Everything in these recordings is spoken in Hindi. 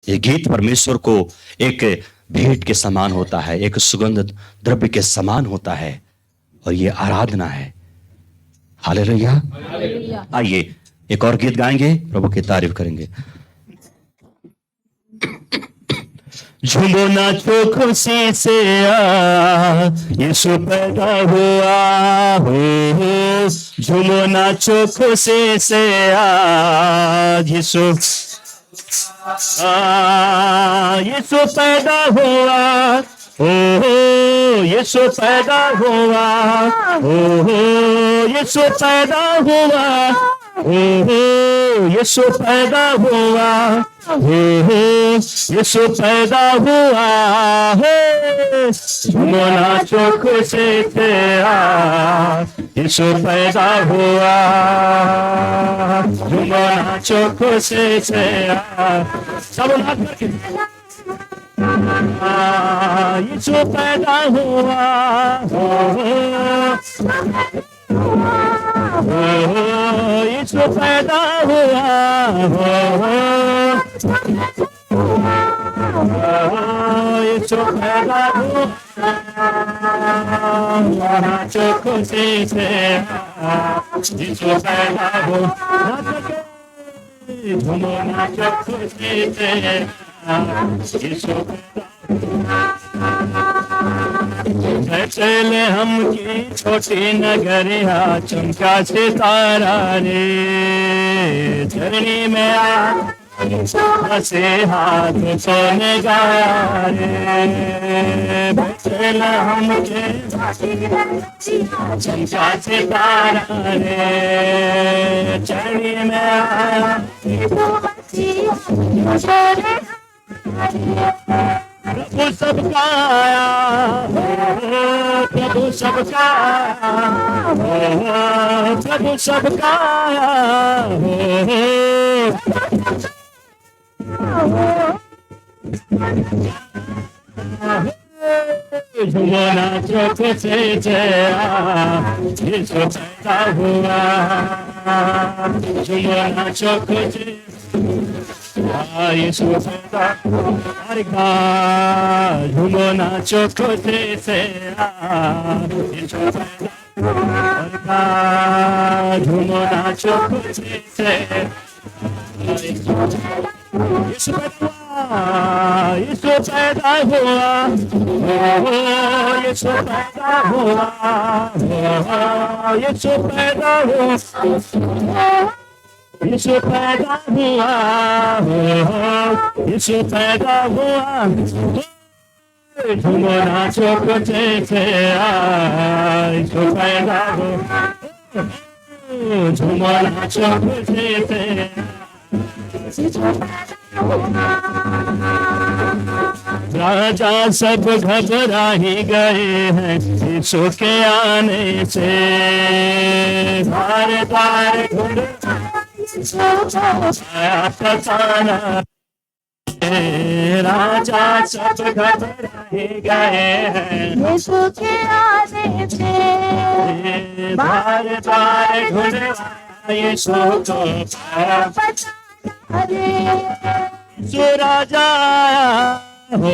ये गीत परमेश्वर को एक भेंट के समान होता है, एक सुगंध द्रव्य के समान होता है, और ये आराधना है। हालेलुया। आइए एक और गीत गाएंगे, प्रभु की तारीफ करेंगे। झूमो नाचो खुशी से यीशु पैदा हुआ हो, झूमो नाचो खुशी से यीशु यीशु पैदा हुआ, यीशु पैदा हुआ, यीशु पैदा हुआ, यीशु पैदा हुआ, यीशु पैदा हुआ है। झूमो नाचो खुशी से यीशु पैदा हुआ, झूमो नाचो खुशी से सब नाच करके यीशु पैदा हुआ, यीशु पैदा हुआ, यीशु पैदा हुआ, नाचो खुशी से यीशु पैदा हुआ, झूमो नाचो खुशी से चले हम की छोटी नगरिया चमका सितारा रे, धरनी में हंसे हाथ सोने गाया रे, चले हम के चमका सितारा रे, धरनी में प्रभु सबका आया, प्रभु सबका आया, प्रभु सबका आया, झूमो नाचो खुशी से यीशु पैदा हुआ, झूमो नाचो खुशी यीशु पैदा हुआ, झूमो नाचो खुशी से यीशु पैदा हुआ, झूमो नाचो खुशी से यीशु पैदा हुआ, यीशु पैदा हुआ, यीशु पैदा हुआ, यीशु पैदा हुआ, यीशु पैदा हुआ, झूमो नाचो खुशी से यीशु पैदा हुआ, झूमो नाचो खुशी से राजा सब घबरा ही गए हैं यीशु के आने से, द्वार द्वार राजा सब घबरा ही गए हैं यीशु के आने से, द्वार द्वार ढूंढ यीशु को यीशु राजा हो,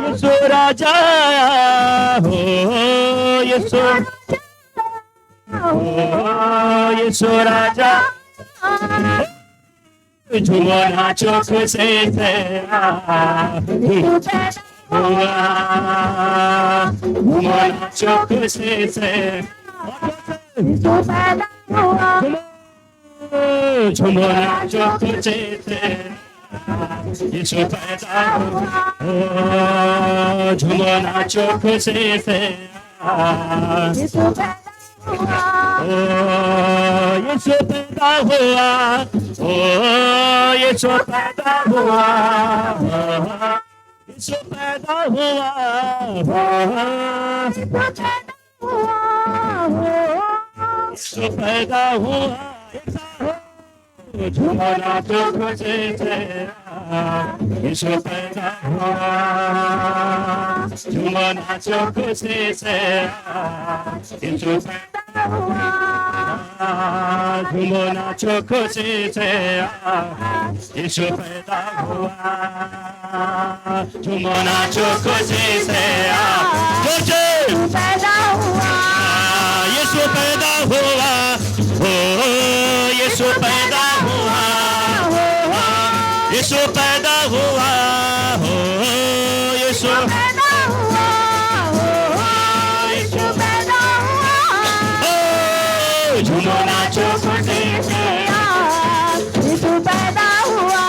यीशु राजा हो, यीशु यीशु राजा, झूमो नाचो खुशी से झूमो नाचो खुशी से झूमो नाचो खुशी से यीशु पैदा हुआ, झूमो नाचो खुशी से यीशु पैदा हुआ, यीशु पैदा हुआ, यीशु पैदा हुआ, यीशु पैदा हुआ, झूमो नाचो खुशी से यीशु पैदा हुआ, झूमो नाचो खुशी से यीशु पैदा हुआ, झूमो नाचो खुशी से यीशु पैदा हुआ झूमो नाचो खुशी से जोशे पैदा हुआ यीशु पैदा हुआ हो यीशु पैदा हुआ यीशु पैदा हुआ हो यीशु पैदा हुआ यीशु पैदा हुआ झूमो नाचो खुशी से यीशु पैदा हुआ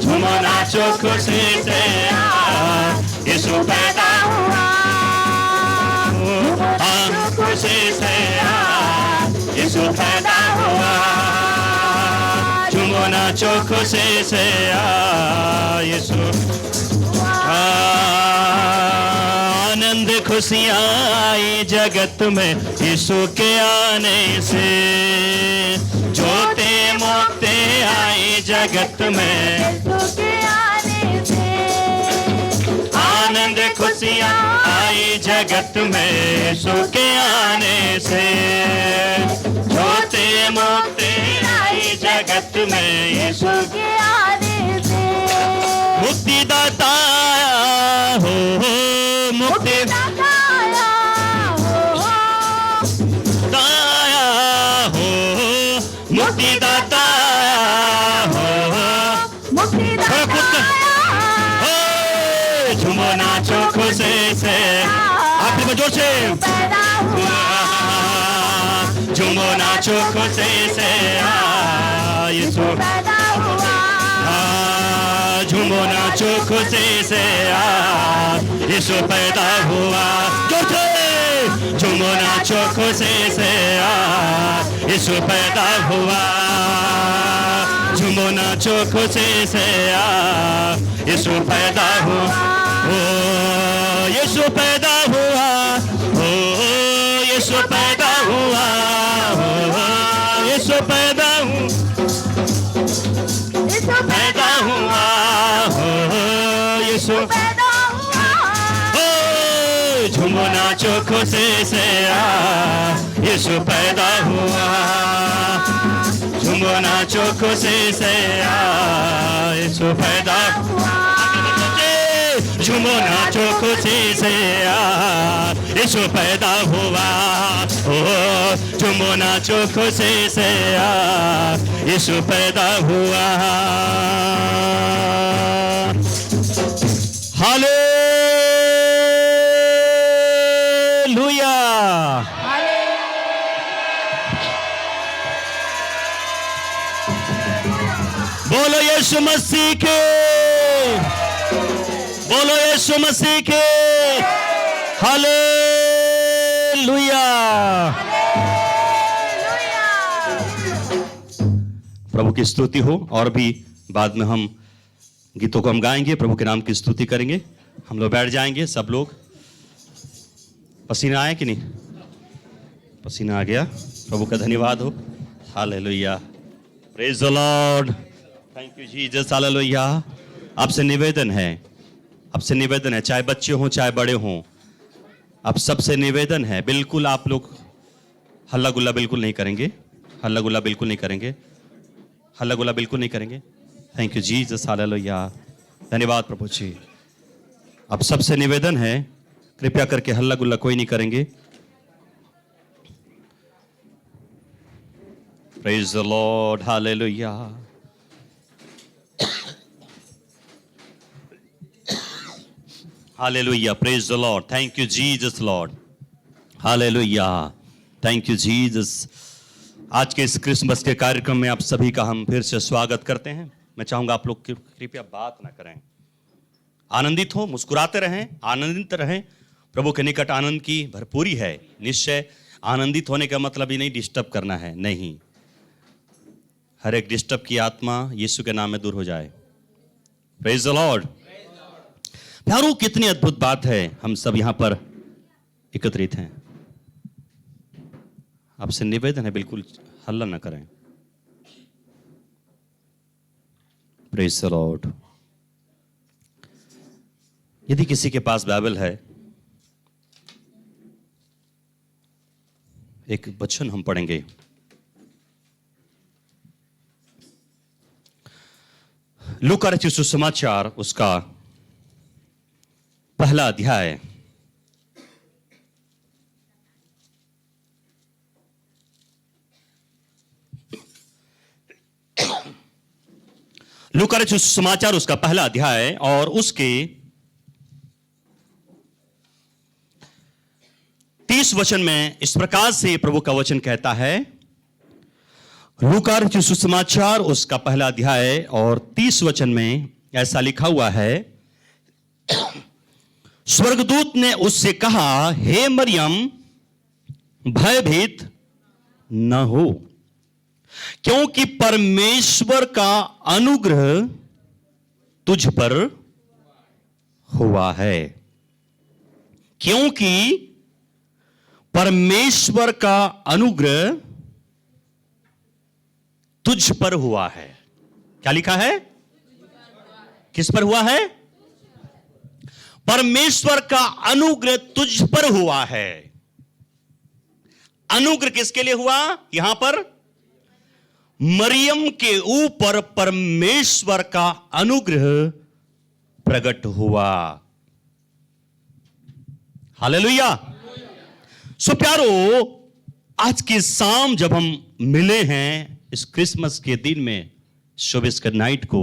झूमो नाचो खुशी से यीशु पैदा हुआ खुशी से यीशु पैदा हुआ झूमो नाचो खुशी से यीशु आनंद खुशियाँ आई जगत में यीशु के आने से जोते मोते आई जगत में यीशु के आने से आनंद खुशियाँ आई जगत में यीशु के आने से जोते मोते आई जगत में यीशु के आने से मुक्तिदाता हो मुक्ति दाया दाया हो मुक्तिदाता हो झूमो नाचो खुशी से आखिरी में जोर से पैदा हुआ झूमो नाचो खुशी से यीशु पैदा हुआ झूमो नाचो खुशी से यीशु पैदा हुआ जोर से झूमो नाचो खुशी से यीशु पैदा हुआ झूमो नाचो खुशी से यीशु पैदा हुआ ओ यीशु पैदा हुआ ओ यीशु पैदा हुआ ओ यीशु पैदा हुआ पैदा हुआ हो यीशु पैदा हुआ हो झूमो नाचो खुशी से यीशु पैदा हुआ झूमो नाचो खुशी से यीशु पैदा झूमो नाचो खुशी से यीशु पैदा हुआ ओ झूमो नाचो खुशी से यीशु पैदा हुआ हालेलुया बोलो यीशु मसीह के बोलो यीशु मसीह के हालेलुया प्रभु की स्तुति हो और भी बाद में हम गीतों को हम गाएंगे प्रभु के नाम की स्तुति करेंगे हम लोग बैठ जाएंगे सब लोग पसीना आया कि नहीं पसीना आ गया प्रभु का धन्यवाद हो hallelujah praise the Lord thank you Jesus hallelujah आपसे निवेदन है चाहे बच्चे हों चाहे बड़े हों आप सबसे निवेदन है बिल्कुल आप लोग हल्ला गुल्ला बिल्कुल नहीं करेंगे हल्ला गुल्ला बिल्कुल नहीं करेंगे हल्ला गुल्ला बिल्कुल नहीं करेंगे थैंक यू जीसस हालेलुया धन्यवाद प्रभु जी आप सबसे निवेदन है कृपया करके हल्ला गुल्ला कोई नहीं करेंगे praise the lord hallelujah hallelujah praise the Lord thank you Jesus Lord hallelujah thank you Jesus आज के इस क्रिसमस के कार्यक्रम में आप सभी का हम फिर से स्वागत करते हैं मैं चाहूंगा आप लोग कृपया बात ना करें आनंदित हो मुस्कुराते रहें आनंदित रहें प्रभु के निकट आनंद की भरपूरी है निश्चय आनंदित होने का मतलब ही नहीं डिस्टर्ब करना है नहीं हर एक डिस्टर्ब की आत्मा यीशु के नाम में दूर हो जाए प्रेज द लॉर्ड प्यारों कितनी अद्भुत बात है हम सब यहां पर एकत्रित हैं आपसे निवेदन है बिल्कुल हल्ला ना करें प्रेज द लॉर्ड यदि किसी के पास बाइबल है एक वचन हम पढ़ेंगे। लूका रचित सुसमाचार उसका पहला अध्याय लूका रचित सुसमाचार उसका पहला अध्याय और उसके 30 वचन में इस प्रकार से प्रभु का वचन कहता है। लूका रचित सुसमाचार उसका पहला अध्याय और 30 वचन में ऐसा लिखा हुआ है। स्वर्गदूत ने उससे कहा, हे मरियम, भयभीत न हो, क्योंकि परमेश्वर का अनुग्रह तुझ पर हुआ है। क्योंकि परमेश्वर का अनुग्रह तुझ पर हुआ है। क्या लिखा है? किस पर हुआ है? परमेश्वर का अनुग्रह तुझ पर हुआ है। अनुग्रह किसके लिए हुआ? यहां पर मरियम के ऊपर परमेश्वर का अनुग्रह प्रकट हुआ। हालेलुया। सो प्यारो, आज की शाम जब हम मिले हैं इस क्रिसमस के दिन में, शोबिस के नाइट को,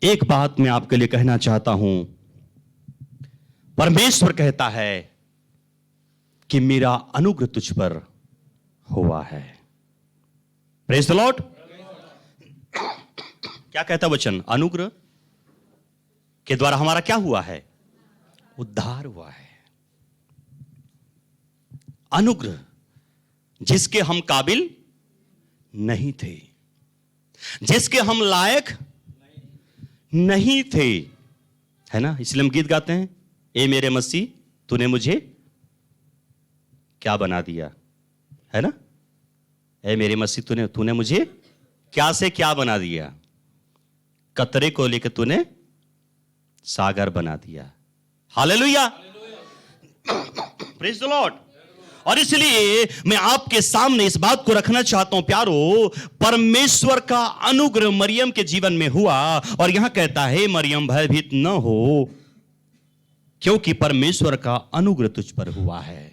एक बात मैं आपके लिए कहना चाहता हूं। परमेश्वर कहता है कि मेरा अनुग्रह तुझ पर हुआ है। Praise the Lord. क्या कहता वचन? अनुग्रह के द्वारा हमारा क्या हुआ है? उद्धार हुआ है। अनुग्रह जिसके हम काबिल नहीं थे, जिसके हम लायक नहीं थे, है ना? इसलिए हम गीत गाते हैं, ए मेरे मसीह तूने मुझे क्या बना दिया, है ना? ए मेरे मसीह तूने मुझे क्या से क्या बना दिया, कतरे को लेकर तूने सागर बना दिया। Hallelujah, praise the Lord. और इसलिए मैं आपके सामने इस बात को रखना चाहता हूं प्यारो, परमेश्वर का अनुग्रह मरियम के जीवन में हुआ। और यहां कहता है, मरियम भयभीत न हो, क्योंकि परमेश्वर का अनुग्रह तुझ पर हुआ है।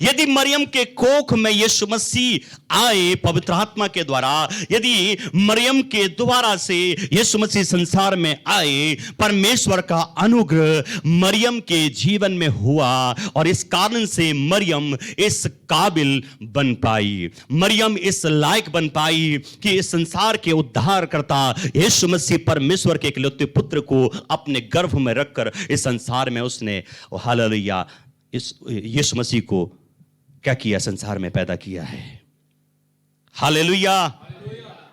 यदि मरियम के कोख में यीशु मसीह आए पवित्र आत्मा के द्वारा, यदि मरियम के द्वारा से यीशु मसीह संसार में आए, परमेश्वर का अनुग्रह मरियम के जीवन में हुआ और इस कारण से मरियम इस काबिल बन पाई, मरियम इस लायक बन पाई कि इस संसार के उद्धार करता यीशु मसीह परमेश्वर के इकलौते पुत्र को अपने गर्भ में रखकर इस संसार में उसने, हालेलुया, इस यीशु मसीह को क्या किया? संसार में पैदा किया है। Hallelujah,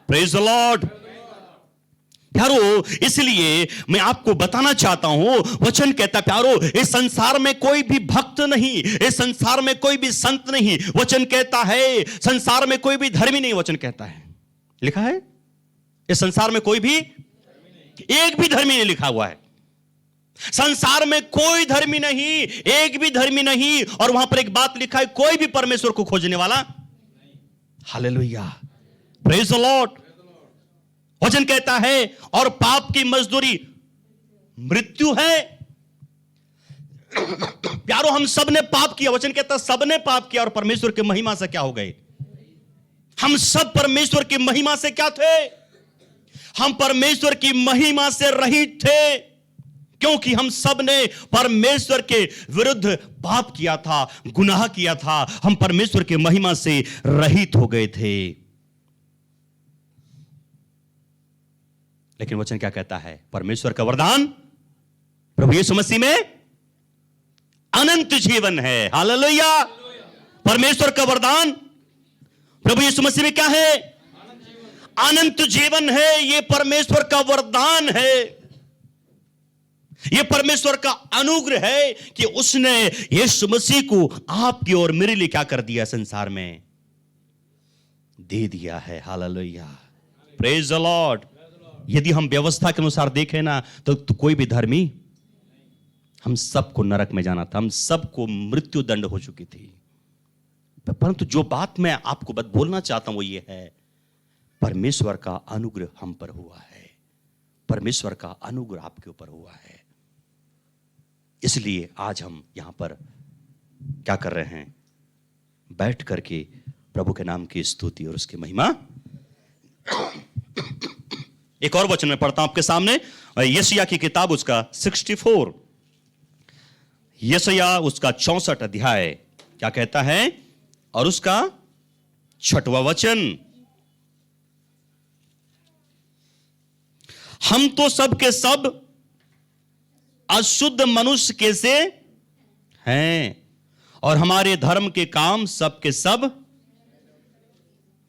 praise the Lord. प्यारो, इसलिए मैं आपको बताना चाहता हूं, वचन कहता प्यारो, इस संसार में कोई भी भक्त नहीं, इस संसार में कोई भी संत नहीं। वचन कहता है संसार में कोई भी धर्मी नहीं। वचन कहता है, लिखा है, इस संसार में कोई भी, एक भी धर्मी नहीं लिखा हुआ है। संसार में कोई धर्मी नहीं, एक भी धर्मी नहीं। और वहां पर एक बात लिखा है, कोई भी परमेश्वर को खोजने वाला। Hallelujah, praise the Lord. वचन कहता है, और पाप की मजदूरी मृत्यु है। प्यारो, हम सब ने पाप किया। वचन कहता है सबने पाप किया और परमेश्वर की महिमा से क्या हो गए? हम सब परमेश्वर की महिमा से क्या थे? हम परमेश्वर की महिमा से रहित थे, क्योंकि हम सब ने परमेश्वर के विरुद्ध पाप किया था, गुनाह किया था। हम परमेश्वर के महिमा से रहित हो गए थे। लेकिन वचन क्या कहता है? परमेश्वर का वरदान प्रभु यीशु मसीह में अनंत जीवन है। हालेलुया, परमेश्वर का वरदान प्रभु यीशु मसीह में क्या है? अनंत जीवन है। यह परमेश्वर का वरदान है, यह परमेश्वर का अनुग्रह है कि उसने यीशु मसीह को आपकी और मेरे लिए क्या कर दिया? संसार में दे दिया है। Hallelujah, praise the Lord. यदि हम व्यवस्था के अनुसार देखें ना, तो कोई भी धर्मी, हम सबको नरक में जाना था, हम सबको मृत्यु दंड हो चुकी थी। परंतु जो बात मैं आपको बोलना चाहता हूं वो ये है, परमेश्वर का अनुग्रह हम पर हुआ है, परमेश्वर का अनुग्रह आपके ऊपर हुआ है। इसलिए आज हम यहां पर क्या कर रहे हैं, बैठ करके प्रभु के नाम की स्तुति और उसकी महिमा। एक और वचन में पढ़ता हूं आपके सामने, यशायाह की किताब उसका 64, यशायाह उसका 64 अध्याय क्या कहता है और उसका 6वां वचन, हम तो सब के सब अशुद्ध मनुष्य के से हैं और हमारे धर्म के काम सब के सब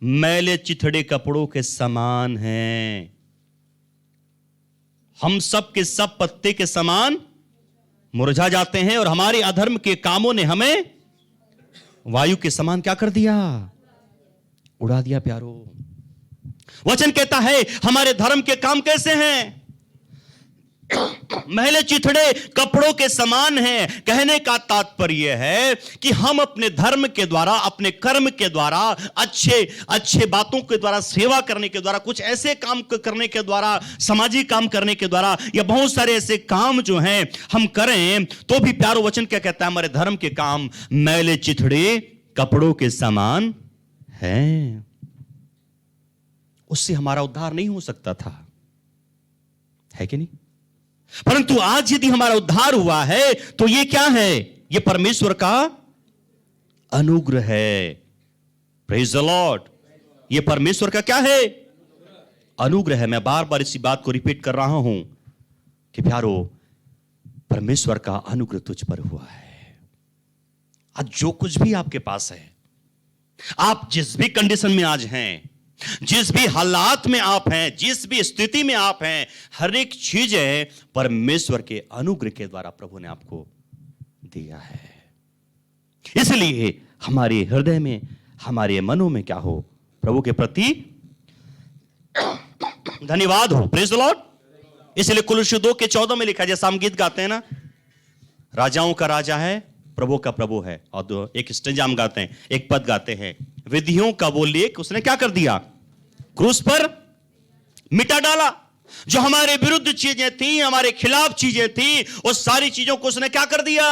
मैले चिथड़े कपड़ों के समान हैं। हम सब के सब पत्ते के समान मुरझा जाते हैं और हमारे अधर्म के कामों ने हमें वायु के समान क्या कर दिया, उड़ा दिया। प्यारो, वचन कहता है हमारे धर्म के काम कैसे हैं, मैले चिथड़े कपड़ों के समान हैं। कहने का तात्पर्य है कि हम अपने धर्म के द्वारा, अपने कर्म के द्वारा, अच्छे बातों के द्वारा, सेवा करने के द्वारा, कुछ ऐसे काम करने के द्वारा, सामाजिक काम करने के द्वारा, या बहुत सारे ऐसे काम जो हैं हम करें, तो भी प्यारो वचन क्या कहता है, हमारे धर्म के काम मैले चिथड़े कपड़ों के समान हैं। उससे हमारा उद्धार नहीं हो सकता था, है कि नहीं? परंतु आज यदि हमारा उद्धार हुआ है तो ये क्या है, ये परमेश्वर का अनुग्रह है। Praise the Lord. ये परमेश्वर का क्या है, अनुग्रह है। मैं बार बार इसी बात को रिपीट कर रहा हूं कि प्यारो, परमेश्वर का अनुग्रह तुझ पर हुआ है। आज जो कुछ भी आपके पास है, आप जिस भी कंडीशन में आज हैं, जिस भी हालात में आप हैं, जिस भी स्थिति में आप हैं, हर एक चीज है परमेश्वर के अनुग्रह के द्वारा प्रभु ने आपको दिया है। इसलिए हमारे हृदय में, हमारे मनों में क्या हो, प्रभु के प्रति धन्यवाद हो। Praise the Lord. इसलिए कुलुस्सी 2 के 14 में लिखा है, जैसा हम गीत गाते हैं ना, राजाओं का राजा है, प्रभु का प्रभु है। और एक स्टेंजा हम गाते हैं, एक पद गाते हैं, विधियों का वो लेख उसने क्या कर दिया, क्रूस पर मिटा डाला। जो हमारे विरुद्ध चीजें थी, हमारे खिलाफ चीजें थी, उस सारी चीजों को उसने क्या कर दिया,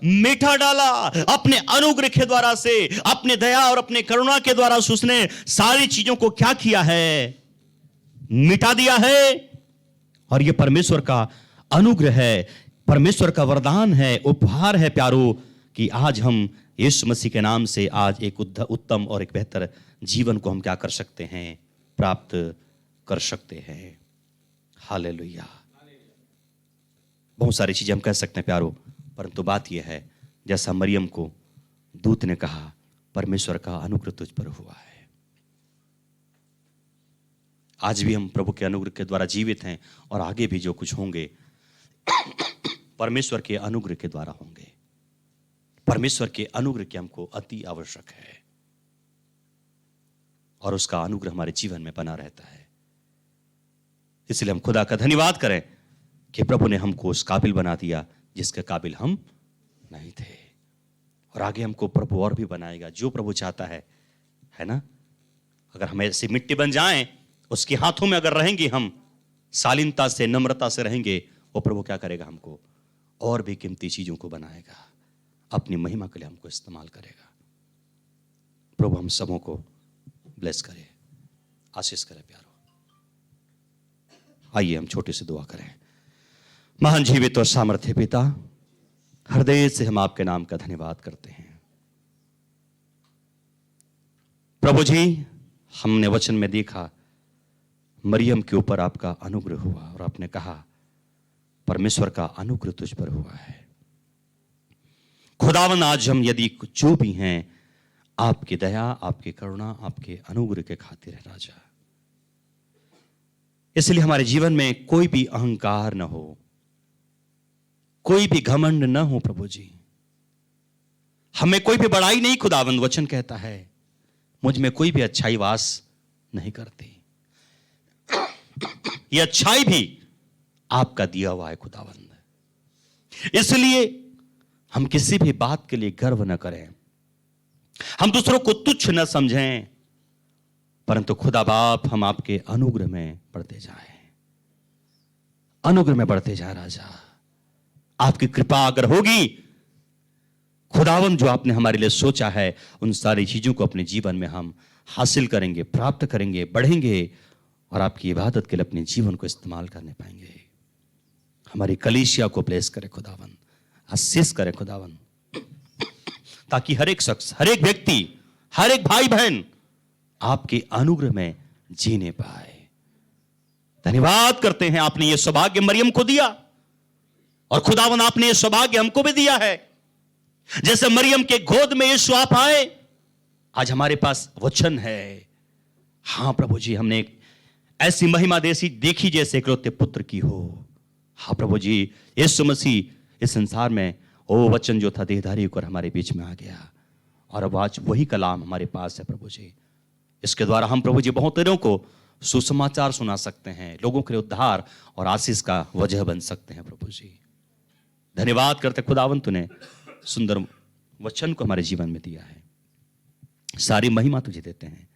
मिटा डाला। अपने अनुग्रह के द्वारा से, अपने दया और अपने करुणा के द्वारा से उसने सारी चीजों को क्या किया है, मिटा दिया है। और यह परमेश्वर का अनुग्रह है, परमेश्वर का वरदान है, उपहार है प्यारो, कि आज हम यीशु मसीह के नाम से आज एक उत्तम और एक बेहतर जीवन को हम क्या कर सकते हैं, प्राप्त कर सकते हैं। हालेलुया। बहुत सारी चीजें हम कह सकते हैं प्यारो, परंतु बात यह है, जैसा मरियम को दूत ने कहा, परमेश्वर का अनुग्रह तुझ पर हुआ है। आज भी हम प्रभु के अनुग्रह के द्वारा जीवित हैं और आगे भी जो कुछ होंगे परमेश्वर के अनुग्रह के द्वारा होंगे। परमेश्वर के अनुग्रह की हमको अति आवश्यक है और उसका अनुग्रह हमारे जीवन में बना रहता है। इसलिए हम खुदा का धन्यवाद करें कि प्रभु ने हमको उस काबिल बना दिया जिसके काबिल हम नहीं थे, और आगे हमको प्रभु और भी बनाएगा, जो प्रभु चाहता है ना। अगर हम ऐसी मिट्टी बन जाएं, उसके हाथों में अगर रहेंगे, हम शालीनता से, नम्रता से रहेंगे, वो प्रभु क्या करेगा, हमको और भी कीमती चीजों को बनाएगा, अपनी महिमा के लिए हमको इस्तेमाल करेगा। प्रभु हम सबों को ब्लेस करे, आशीष करे प्यारो। आइए हम छोटे से दुआ करें। महान जीवित और सामर्थ्य पिता, हृदय से हम आपके नाम का धन्यवाद करते हैं। प्रभु जी, हमने वचन में देखा मरियम के ऊपर आपका अनुग्रह हुआ और आपने कहा परमेश्वर का अनुग्रह तुझ पर हुआ है। खुदावन, आज हम यदि जो भी हैं, आपकी दया, आपकी करुणा, आपके अनुग्रह के खातिर है राजा। इसलिए हमारे जीवन में कोई भी अहंकार न हो, कोई भी घमंड न हो प्रभु जी। हमें कोई भी बड़ाई नहीं, खुदावंद वचन कहता है मुझ में कोई भी अच्छाई वास नहीं करती। ये अच्छाई भी आपका दिया हुआ है खुदावंद। इसलिए हम किसी भी बात के लिए गर्व न करें, हम दूसरों को तुच्छ न समझें, परंतु खुदा बाप हम आपके अनुग्रह में बढ़ते जाएं, अनुग्रह में बढ़ते जाए। राजा, आपकी कृपा अगर होगी, खुदावन जो आपने हमारे लिए सोचा है, उन सारी चीजों को अपने जीवन में हम हासिल करेंगे, प्राप्त करेंगे, बढ़ेंगे और आपकी इबादत के लिए अपने जीवन को इस्तेमाल करने पाएंगे। हमारी कलीसिया को ब्लेस करे खुदावन, आशीष करे खुदावन, ताकि हर एक शख्स, हर एक व्यक्ति, हर एक भाई बहन आपके अनुग्रह में जीने पाए। धन्यवाद करते हैं, आपने यह सौभाग्य मरियम को दिया और खुदावन आपने यह सौभाग्य हमको भी दिया है। जैसे मरियम के गोद में यीशु आप आए, आज हमारे पास वचन है। हां प्रभु जी, हमने एक ऐसी महिमा देखी जैसे इकलौते पुत्र की हो। हाँ प्रभु जी, यीशु मसीह इस संसार में वो वचन जो था देहधारी होकर हमारे बीच में आ गया और अब आज वही कलाम हमारे पास है प्रभु जी। इसके द्वारा हम प्रभु जी बहुत लोगों को सुसमाचार सुना सकते हैं, लोगों के लिए उद्धार और आशीष का वजह बन सकते हैं प्रभु जी। धन्यवाद करते खुदावन, तूने सुंदर वचन को हमारे जीवन में दिया है। सारी महिमा तुझे देते हैं।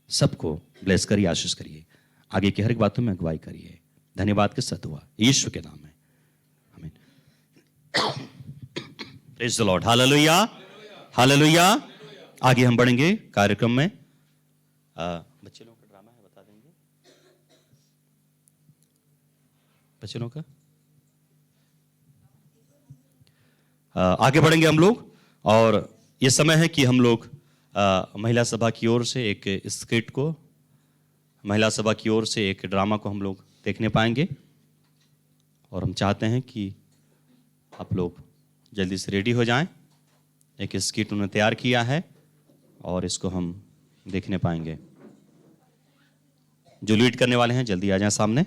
सबको ब्लेस करिए, आशीष करिए, आगे की हर एक बातों में अगुवाई करिए। धन्यवाद के साथ हुआ यीशु के नाम में, आमीन। Praise the lord, hallelujah, hallelujah. आगे हम बढ़ेंगे कार्यक्रम में। बच्चे लोगों का ड्रामा है, बता देंगे बच्चे लोगों का। आगे बढ़ेंगे हम लोग और ये समय है कि हम लोग महिला सभा की ओर से एक स्किट को, महिला सभा की ओर से एक ड्रामा को हम लोग देखने पाएंगे और हम चाहते हैं कि आप लोग जल्दी से रेडी हो जाएं। एक स्किट उन्होंने तैयार किया है और इसको हम देखने पाएंगे। जो लीड करने वाले हैं जल्दी आ जाएं सामने।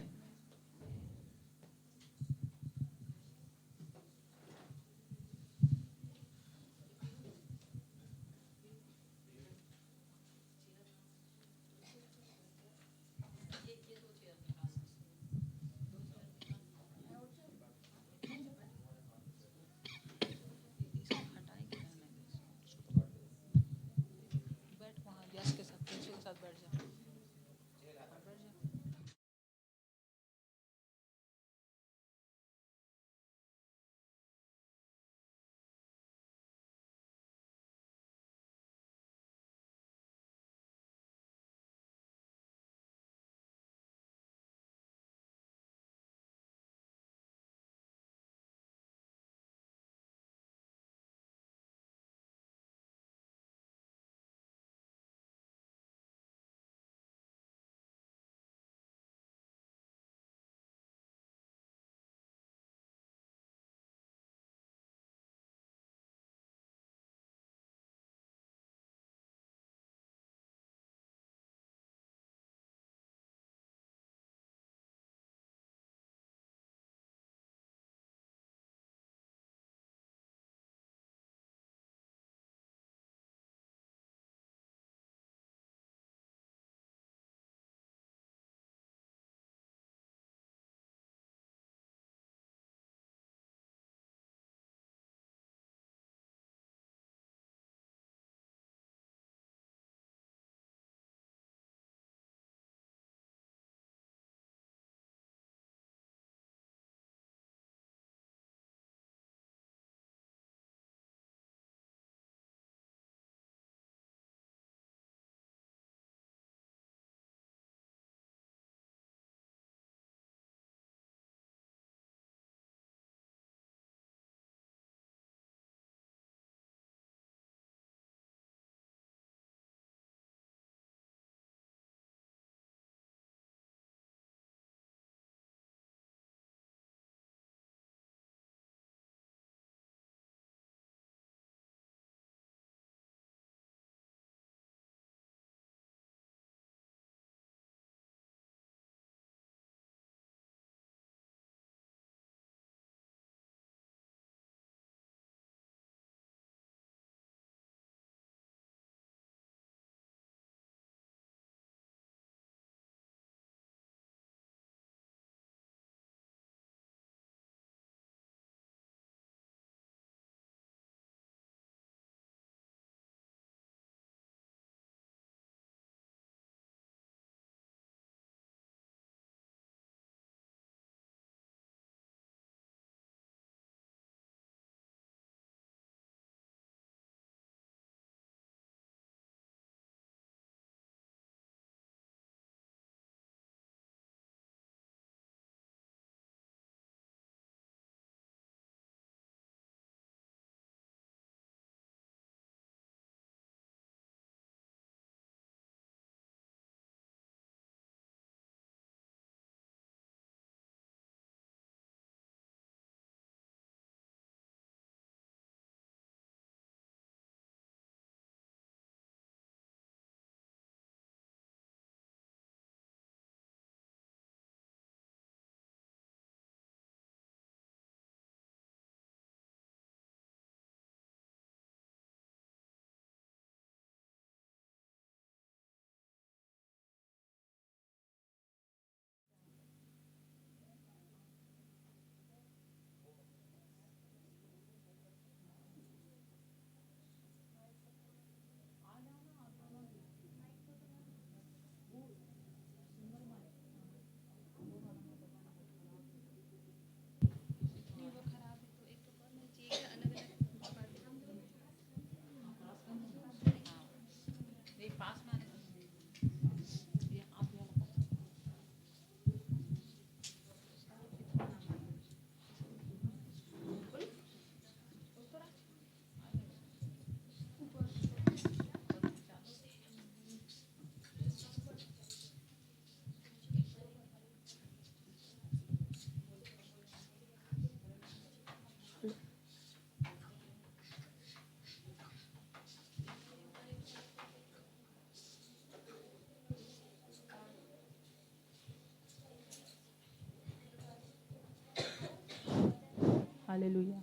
Hallelujah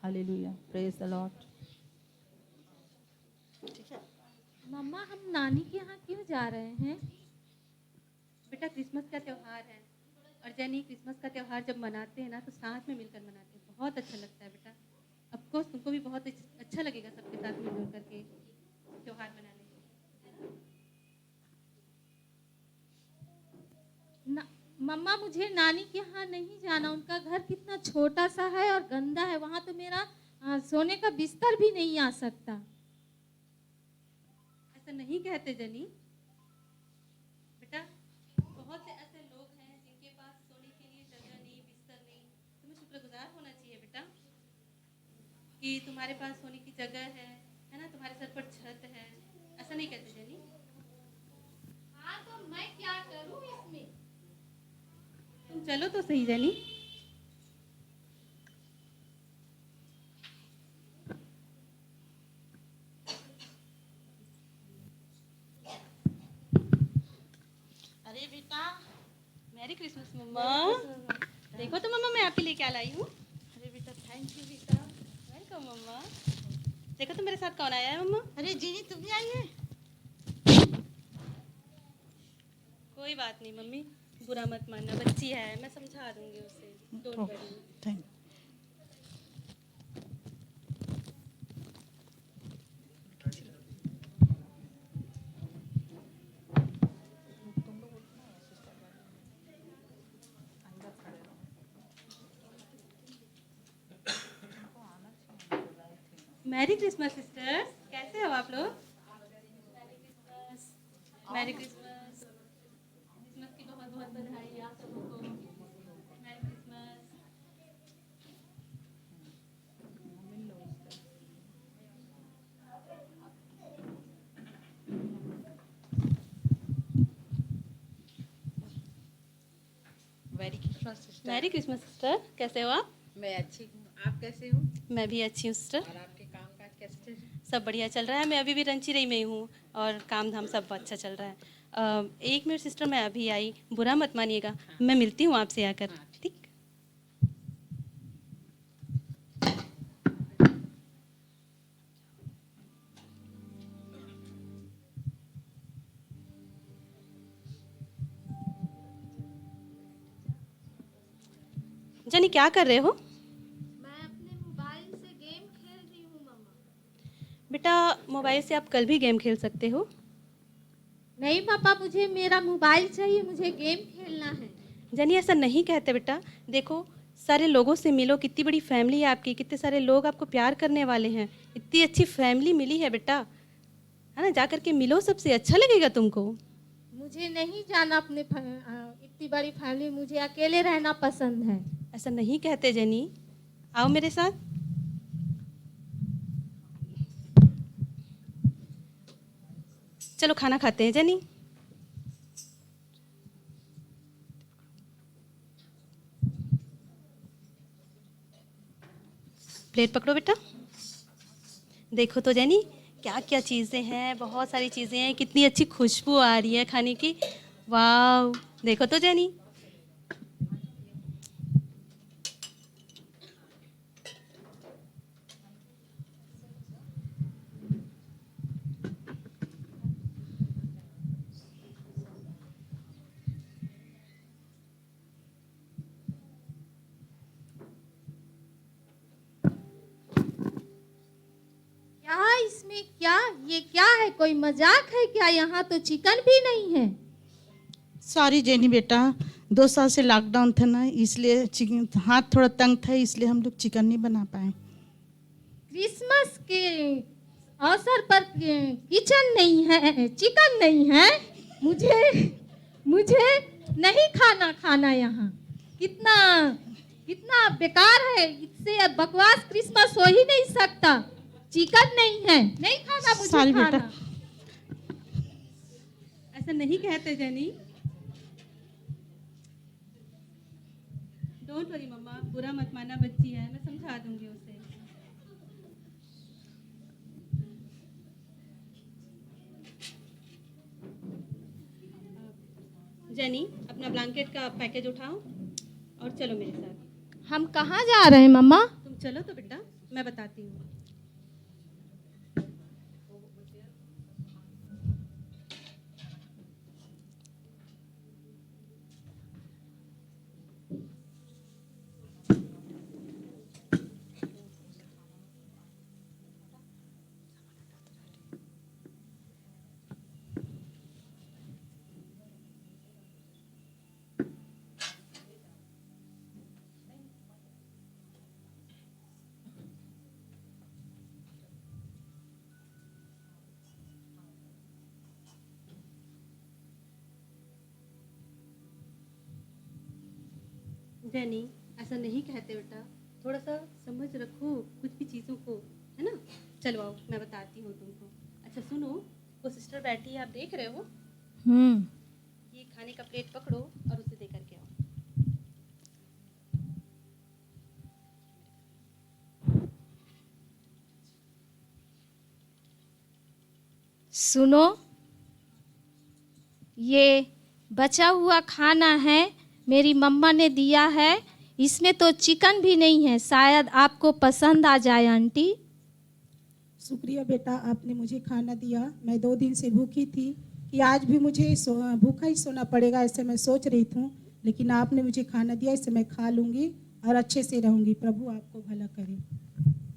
hallelujah praise the lord. Mamma हम नानी के यहाँ क्यों जा रहे हैं? बेटा क्रिसमस का त्यौहार है और जैनी क्रिसमस का त्यौहार जब मनाते हैं ना तो साथ में मिलकर मनाते हैं, बहुत अच्छा लगता है बेटा। ऑफकोर्स तुमको भी बहुत अच्छा लगेगा सबके साथ मिलजुल करके त्यौहार मनाने में। मम्मा मुझे नानी के यहाँ नहीं जाना, उनका घर कितना छोटा सा है और गंदा है, वहाँ तो मेरा सोने का बिस्तर भी नहीं आ सकता। ऐसा नहीं कहते जनी बेटा, बहुत से ऐसे लोग हैं जिनके पास सोने के लिए जगह नहीं, बिस्तर नहीं। तुम्हें शुक्रगुजार होना चाहिए बेटा कि तुम्हारे पास सोने की जगह है ना, तुम्हारे सर पर छत है। ऐसा नहीं कहते जनी। हाँ तो मैं क्या करूँ इसमें? तुम चलो तो सही जनी। अरे बेटा, मैरी क्रिसमस मम्मा। देखो तो मम्मा मैं आपके लिए क्या लाई हूँ। अरे बेटा थैंक यू बेटा। वेलकम मम्मा। देखो तो मेरे साथ कौन आया है मम्मा। अरे जीनी तुम भी आई है? कोई बात नहीं मम्मी, बुरा मत मानना, बच्ची है, मैं समझा दूंगी उसे। Don't worry. Thank merry Christmas sisters, कैसे हो आप लोग? Merry Christmas. क्रिसमस की बहुत बहुत बधाई आप सबको। Merry Christmas. Very Christmas sister. Merry Christmas sister, कैसे हो आप? मैं अच्छी हूँ, आप कैसे हो? मैं भी अच्छी हूँ सिस्टर। और आपके काम काज कैसे चल रहे हैं? सब बढ़िया चल रहा है। मैं अभी भी रंचिरई में ही हूँ और काम धाम सब अच्छा चल रहा है। एक मिनट सिस्टर, मैं अभी आई, बुरा मत मानिएगा। मैं मिलती हूँ आपसे आकर। हाँ, ठीक। जनी क्या कर रहे हो? मैं अपने मोबाइल से गेम खेल रही हूँ मम्मा। बेटा मोबाइल से आप कल भी गेम खेल सकते हो। नहीं पापा, मुझे मेरा मोबाइल चाहिए, मुझे गेम खेलना है। जनी ऐसा नहीं कहते बेटा। देखो सारे लोगों से मिलो, कितनी बड़ी फैमिली है आपकी, कितने सारे लोग आपको प्यार करने वाले हैं। इतनी अच्छी फैमिली मिली है बेटा, है ना, जा करके मिलो सबसे, अच्छा लगेगा तुमको। मुझे नहीं जाना अपने इतनी बड़ी फैमिली, मुझे अकेले रहना पसंद है। ऐसा नहीं कहते जनी, आओ मेरे साथ। चलो खाना खाते हैं जनी। प्लेट पकड़ो बेटा। देखो तो जैनी क्या क्या चीज़ें हैं, बहुत सारी चीज़ें हैं, कितनी अच्छी खुशबू आ रही है खाने की। वाह, देखो तो जैनी। क्या इसमें, क्या ये क्या है, कोई मजाक है क्या? यहाँ तो चिकन भी नहीं है। सॉरी जेनी बेटा, 2 साल से लॉकडाउन था ना, इसलिए चिकन हाथ थोड़ा तंग था, इसलिए हम लोग चिकन नहीं बना पाए। क्रिसमस के अवसर पर किचन नहीं है, चिकन नहीं है। मुझे नहीं खाना यहाँ। कितना कितना बेकार है, इससे बकवास क्रिसमस हो ही नहीं सकता। चिकन नहीं है, नहीं खाना मुझे। Sorry खाना बेटा। ऐसा नहीं कहते जैनी। डोंट वरी मम्मा, बुरा मत मानना, बच्ची है, मैं समझा दूंगी उसे। जैनी अपना ब्लैंकेट का पैकेज उठाओ और चलो मेरे साथ। हम कहाँ जा रहे हैं मम्मा? तुम चलो तो बेटा, मैं बताती हूँ। जैनी, ऐसा नहीं कहते बेटा, थोड़ा सा समझ रखो कुछ भी चीज़ों को, है ना। चलो आओ, मैं बताती हूँ तुमको। अच्छा सुनो, वो सिस्टर बैठी है, आप देख रहे हो, ये खाने का प्लेट पकड़ो और उसे दे करके आओ। सुनो, ये बचा हुआ खाना है, मेरी मम्मा ने दिया है। इसमें तो चिकन भी नहीं है, शायद आपको पसंद आ जाए आंटी। शुक्रिया बेटा, आपने मुझे खाना दिया। मैं 2 दिन से भूखी थी कि आज भी मुझे भूखा ही सोना पड़ेगा, ऐसे मैं सोच रही थी, लेकिन आपने मुझे खाना दिया, इसे मैं खा लूँगी और अच्छे से रहूँगी। प्रभु आपको भला करे।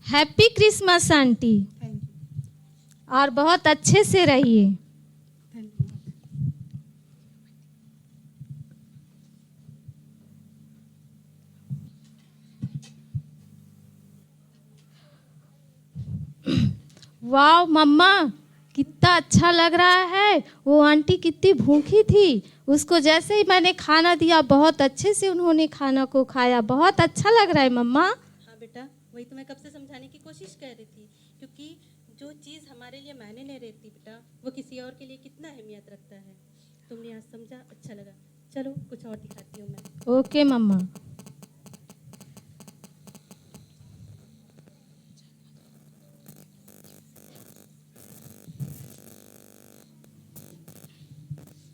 Happy Christmas aunty, thank you. और बहुत अच्छे से रहिए। धन्यवाद। वाह मम्मा, कितना अच्छा लग रहा है। वो आंटी कितनी भूखी थी, उसको जैसे ही मैंने खाना दिया बहुत अच्छे से उन्होंने खाना को खाया। बहुत अच्छा लग रहा है मम्मा। हाँ बेटा, वही तो मैं कब से समझाने की कोशिश कर रही थी, क्योंकि जो चीज़ हमारे लिए मायने नहीं रहती बेटा, वो किसी और के लिए कितना अहमियत रखता है। तुमने आज समझा, अच्छा लगा। चलो कुछ और दिखाती हूँ मैं। ओके मम्मा।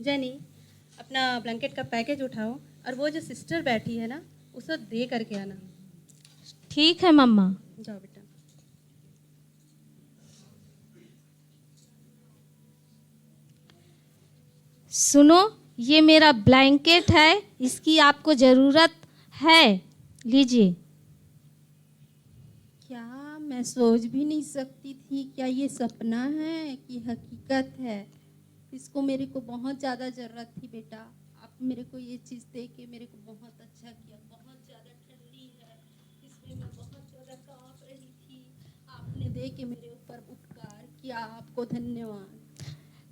जैनी, अपना ब्लैंकेट का पैकेज उठाओ और वो जो सिस्टर बैठी है ना, उसे दे करके आना। ठीक है मम्मा। जाओ बेटा। सुनो, ये मेरा ब्लैंकेट है, इसकी आपको ज़रूरत है, लीजिए। क्या मैं सोच भी नहीं सकती थी, क्या ये सपना है कि हकीकत है। इसको मेरे को बहुत ज़्यादा ज़रूरत थी बेटा। आप मेरे को ये चीज़ दे के मेरे को बहुत अच्छा किया। बहुत ज़्यादा ठंडी है, इसमें मैं बहुत ज़्यादा कांप रही थी। आपने दे के मेरे ऊपर उपकार किया, आपको धन्यवाद।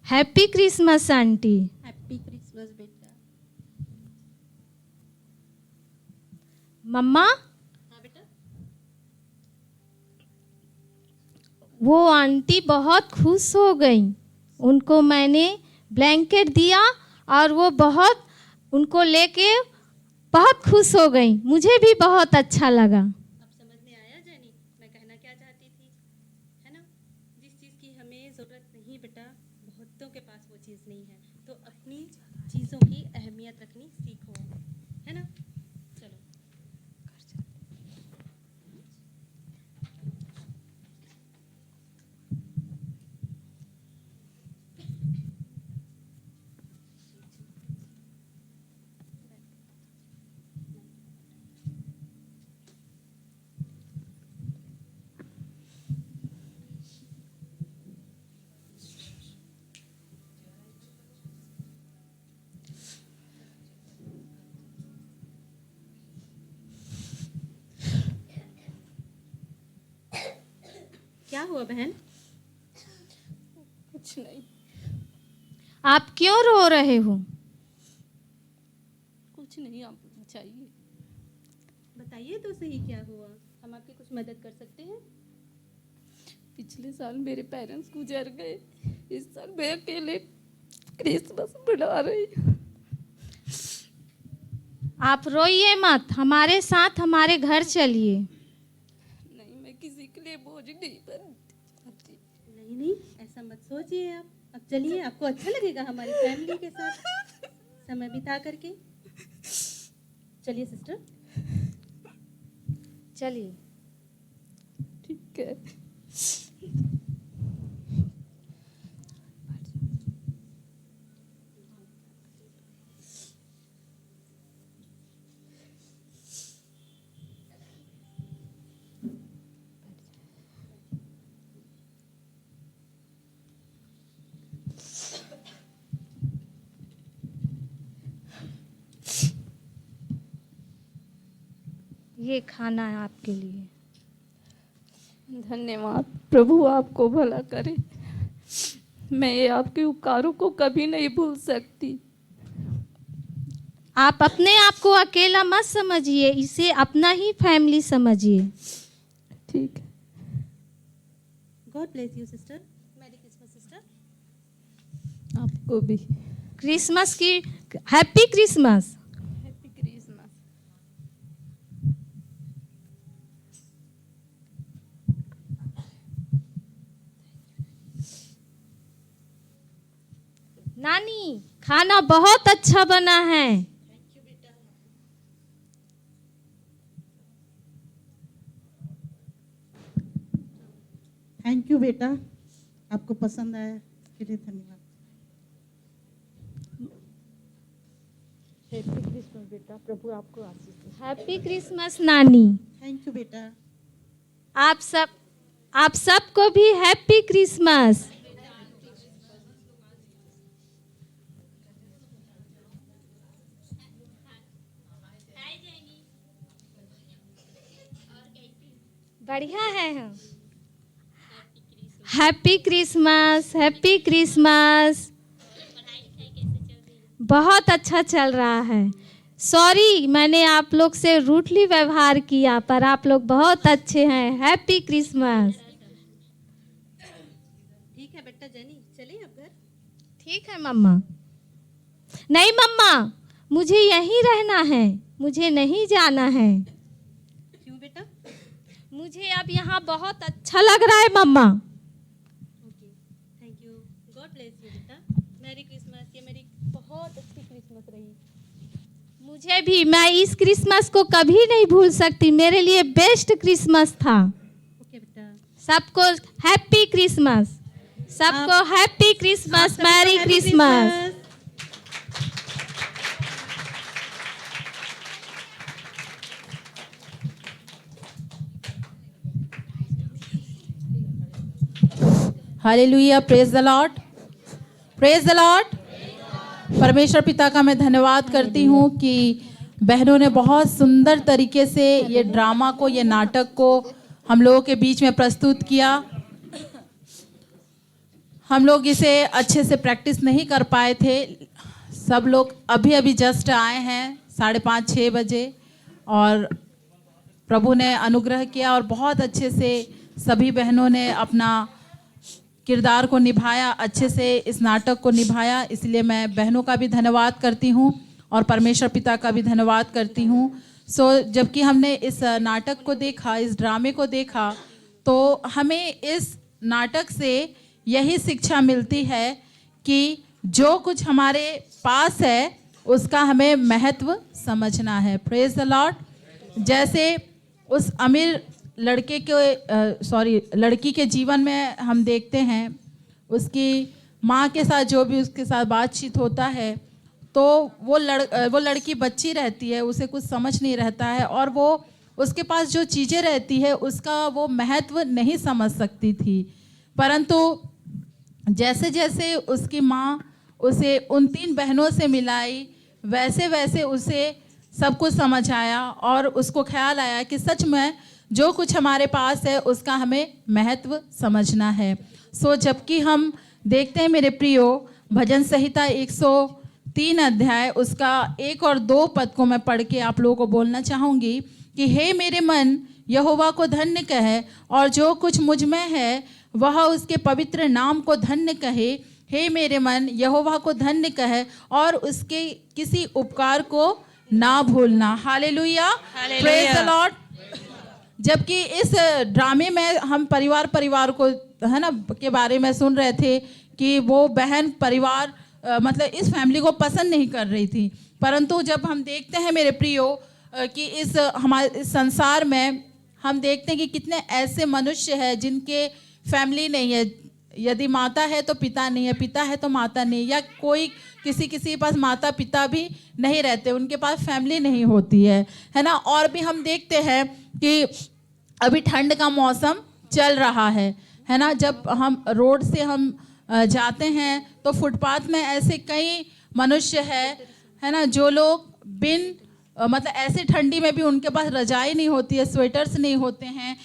Happy Christmas aunty. Happy Christmas बेटा। मम्मा, हाँ बेटा। वो आंटी बहुत खुश हो गई। उनको मैंने ब्लैंकेट दिया और वो बहुत उनको लेके बहुत खुश हो गई। मुझे भी बहुत अच्छा लगा। अब समझ में आया जैनी, मैं कहना क्या चाहती थी, है ना। जिस चीज़ की हमें ज़रूरत नहीं बेटा, बहुतों के पास वो चीज़ नहीं है, तो अपनी चीज़ों की अहमियत रखनी सीखो, है ना। चलो। क्या हुआ बहन? कुछ नहीं, आप क्यों रो रहे हो? कुछ नहीं, आप बताइए। बताइए तो सही, क्या हुआ? हम आपकी कुछ मदद कर सकते हैं। पिछले साल मेरे पेरेंट्स गुजर गए, इस साल मैं अकेले क्रिसमस मना रही हूँ। आप रोइए मत, हमारे साथ हमारे घर चलिए। नहीं, मैं किसी के लिए बोझ नहीं बनती। नहीं नहीं, ऐसा मत सोचिए आप। अब चलिए, आपको अच्छा लगेगा हमारी फैमिली के साथ समय बिता करके। चलिए सिस्टर। चलिए। ठीक है। ये खाना है आपके लिए। धन्यवाद। प्रभु आपको भला करे। मैं ये आपके उपकारों को कभी नहीं भूल सकती। आप अपने आप को अकेला मत समझिए, इसे अपना ही फैमिली समझिए। ठीक है। God bless you sister. Merry Christmas sister. आपको भी क्रिसमस की हैप्पी क्रिसमस। Happy Christmas. नानी खाना बहुत अच्छा बना है। थैंक यू बेटा, आपको पसंद आया इसके लिए धन्यवाद। हैप्पी क्रिसमस बेटा, प्रभु आपको आशीष दे। हैप्पी क्रिसमस नानी। थैंक यू बेटा। आप सबको भी हैप्पी क्रिसमस। बढ़िया है हम। Happy Christmas, happy Christmas. बहुत अच्छा चल रहा है। सॉरी मैंने आप लोग से रूडली व्यवहार किया, पर आप लोग बहुत अच्छे हैं। Happy Christmas. ठीक है बेटा जेनी, चलिए अब घर। ठीक है मम्मा। नहीं मम्मा, मुझे यहीं रहना है, मुझे नहीं जाना है। क्यों बेटा? मुझे अब यहाँ बहुत अच्छा लग रहा है mamma. Okay, thank you. God bless you बेटा। Merry Christmas. ये मेरी बहुत अच्छी क्रिसमस रही। मुझे भी, मैं इस क्रिसमस को कभी नहीं भूल सकती। मेरे लिए बेस्ट क्रिसमस था। ओके बेटा। सबको हैप्पी क्रिसमस। सबको happy Christmas, merry Christmas. Hallelujah, praise the lord, praise the Lord. परमेश्वर पिता का मैं धन्यवाद करती हूँ कि बहनों ने बहुत सुंदर तरीके से ये ड्रामा को, ये नाटक को हम लोगों के बीच में प्रस्तुत किया। हम लोग इसे अच्छे से प्रैक्टिस नहीं कर पाए थे। सब लोग अभी अभी जस्ट आए हैं 5:30-6 बजे, और प्रभु ने अनुग्रह किया और बहुत अच्छे से सभी बहनों ने अपना किरदार को निभाया, अच्छे से इस नाटक को निभाया। इसलिए मैं बहनों का भी धन्यवाद करती हूँ और परमेश्वर पिता का भी धन्यवाद करती हूँ। जबकि हमने इस नाटक को देखा, इस ड्रामे को देखा, तो हमें इस नाटक से यही शिक्षा मिलती है कि जो कुछ हमारे पास है उसका हमें महत्व समझना है। Praise the Lord. जैसे उस अमीर लड़के के लड़की के जीवन में हम देखते हैं, उसकी माँ के साथ जो भी उसके साथ बातचीत होता है, तो वो लड़की बच्ची रहती है, उसे कुछ समझ नहीं रहता है, और वो उसके पास जो चीज़ें रहती है उसका वो महत्व नहीं समझ सकती थी। परंतु जैसे जैसे उसकी माँ उसे उन 3 बहनों से मिलाई, वैसे वैसे उसे सब कुछ समझ आया और उसको ख्याल आया कि सच में जो कुछ हमारे पास है उसका हमें महत्व समझना है। जबकि हम देखते हैं मेरे प्रियो, भजन संहिता 103 अध्याय उसका 1 और 2 पद को मैं पढ़ के आप लोगों को बोलना चाहूँगी कि हे मेरे मन यहोवा को धन्य कहे, और जो कुछ मुझ में है वह उसके पवित्र नाम को धन्य कहे। हे मेरे मन यहोवा को धन्य कहे और उसके किसी उपकार को ना भूलना। Hallelujah, praise the Lord. जबकि इस ड्रामे में हम परिवार को है ना के बारे में सुन रहे थे कि वो बहन परिवार मतलब इस फैमिली को पसंद नहीं कर रही थी। परंतु जब हम देखते हैं मेरे प्रियो कि इस हमारे इस संसार में हम देखते हैं कि कितने ऐसे मनुष्य हैं जिनके फैमिली नहीं है। यदि माता है तो पिता नहीं है, पिता है तो माता नहीं, या कोई किसी के पास माता पिता भी नहीं रहते, उनके पास फैमिली नहीं होती है ना। और भी हम देखते हैं कि अभी ठंड का मौसम चल रहा है ना। जब हम रोड से हम जाते हैं तो फुटपाथ में ऐसे कई मनुष्य है ना, जो लोग बिन मतलब ऐसे ठंडी में भी उनके पास रजाई नहीं होती है, स्वेटर्स नहीं होते हैं,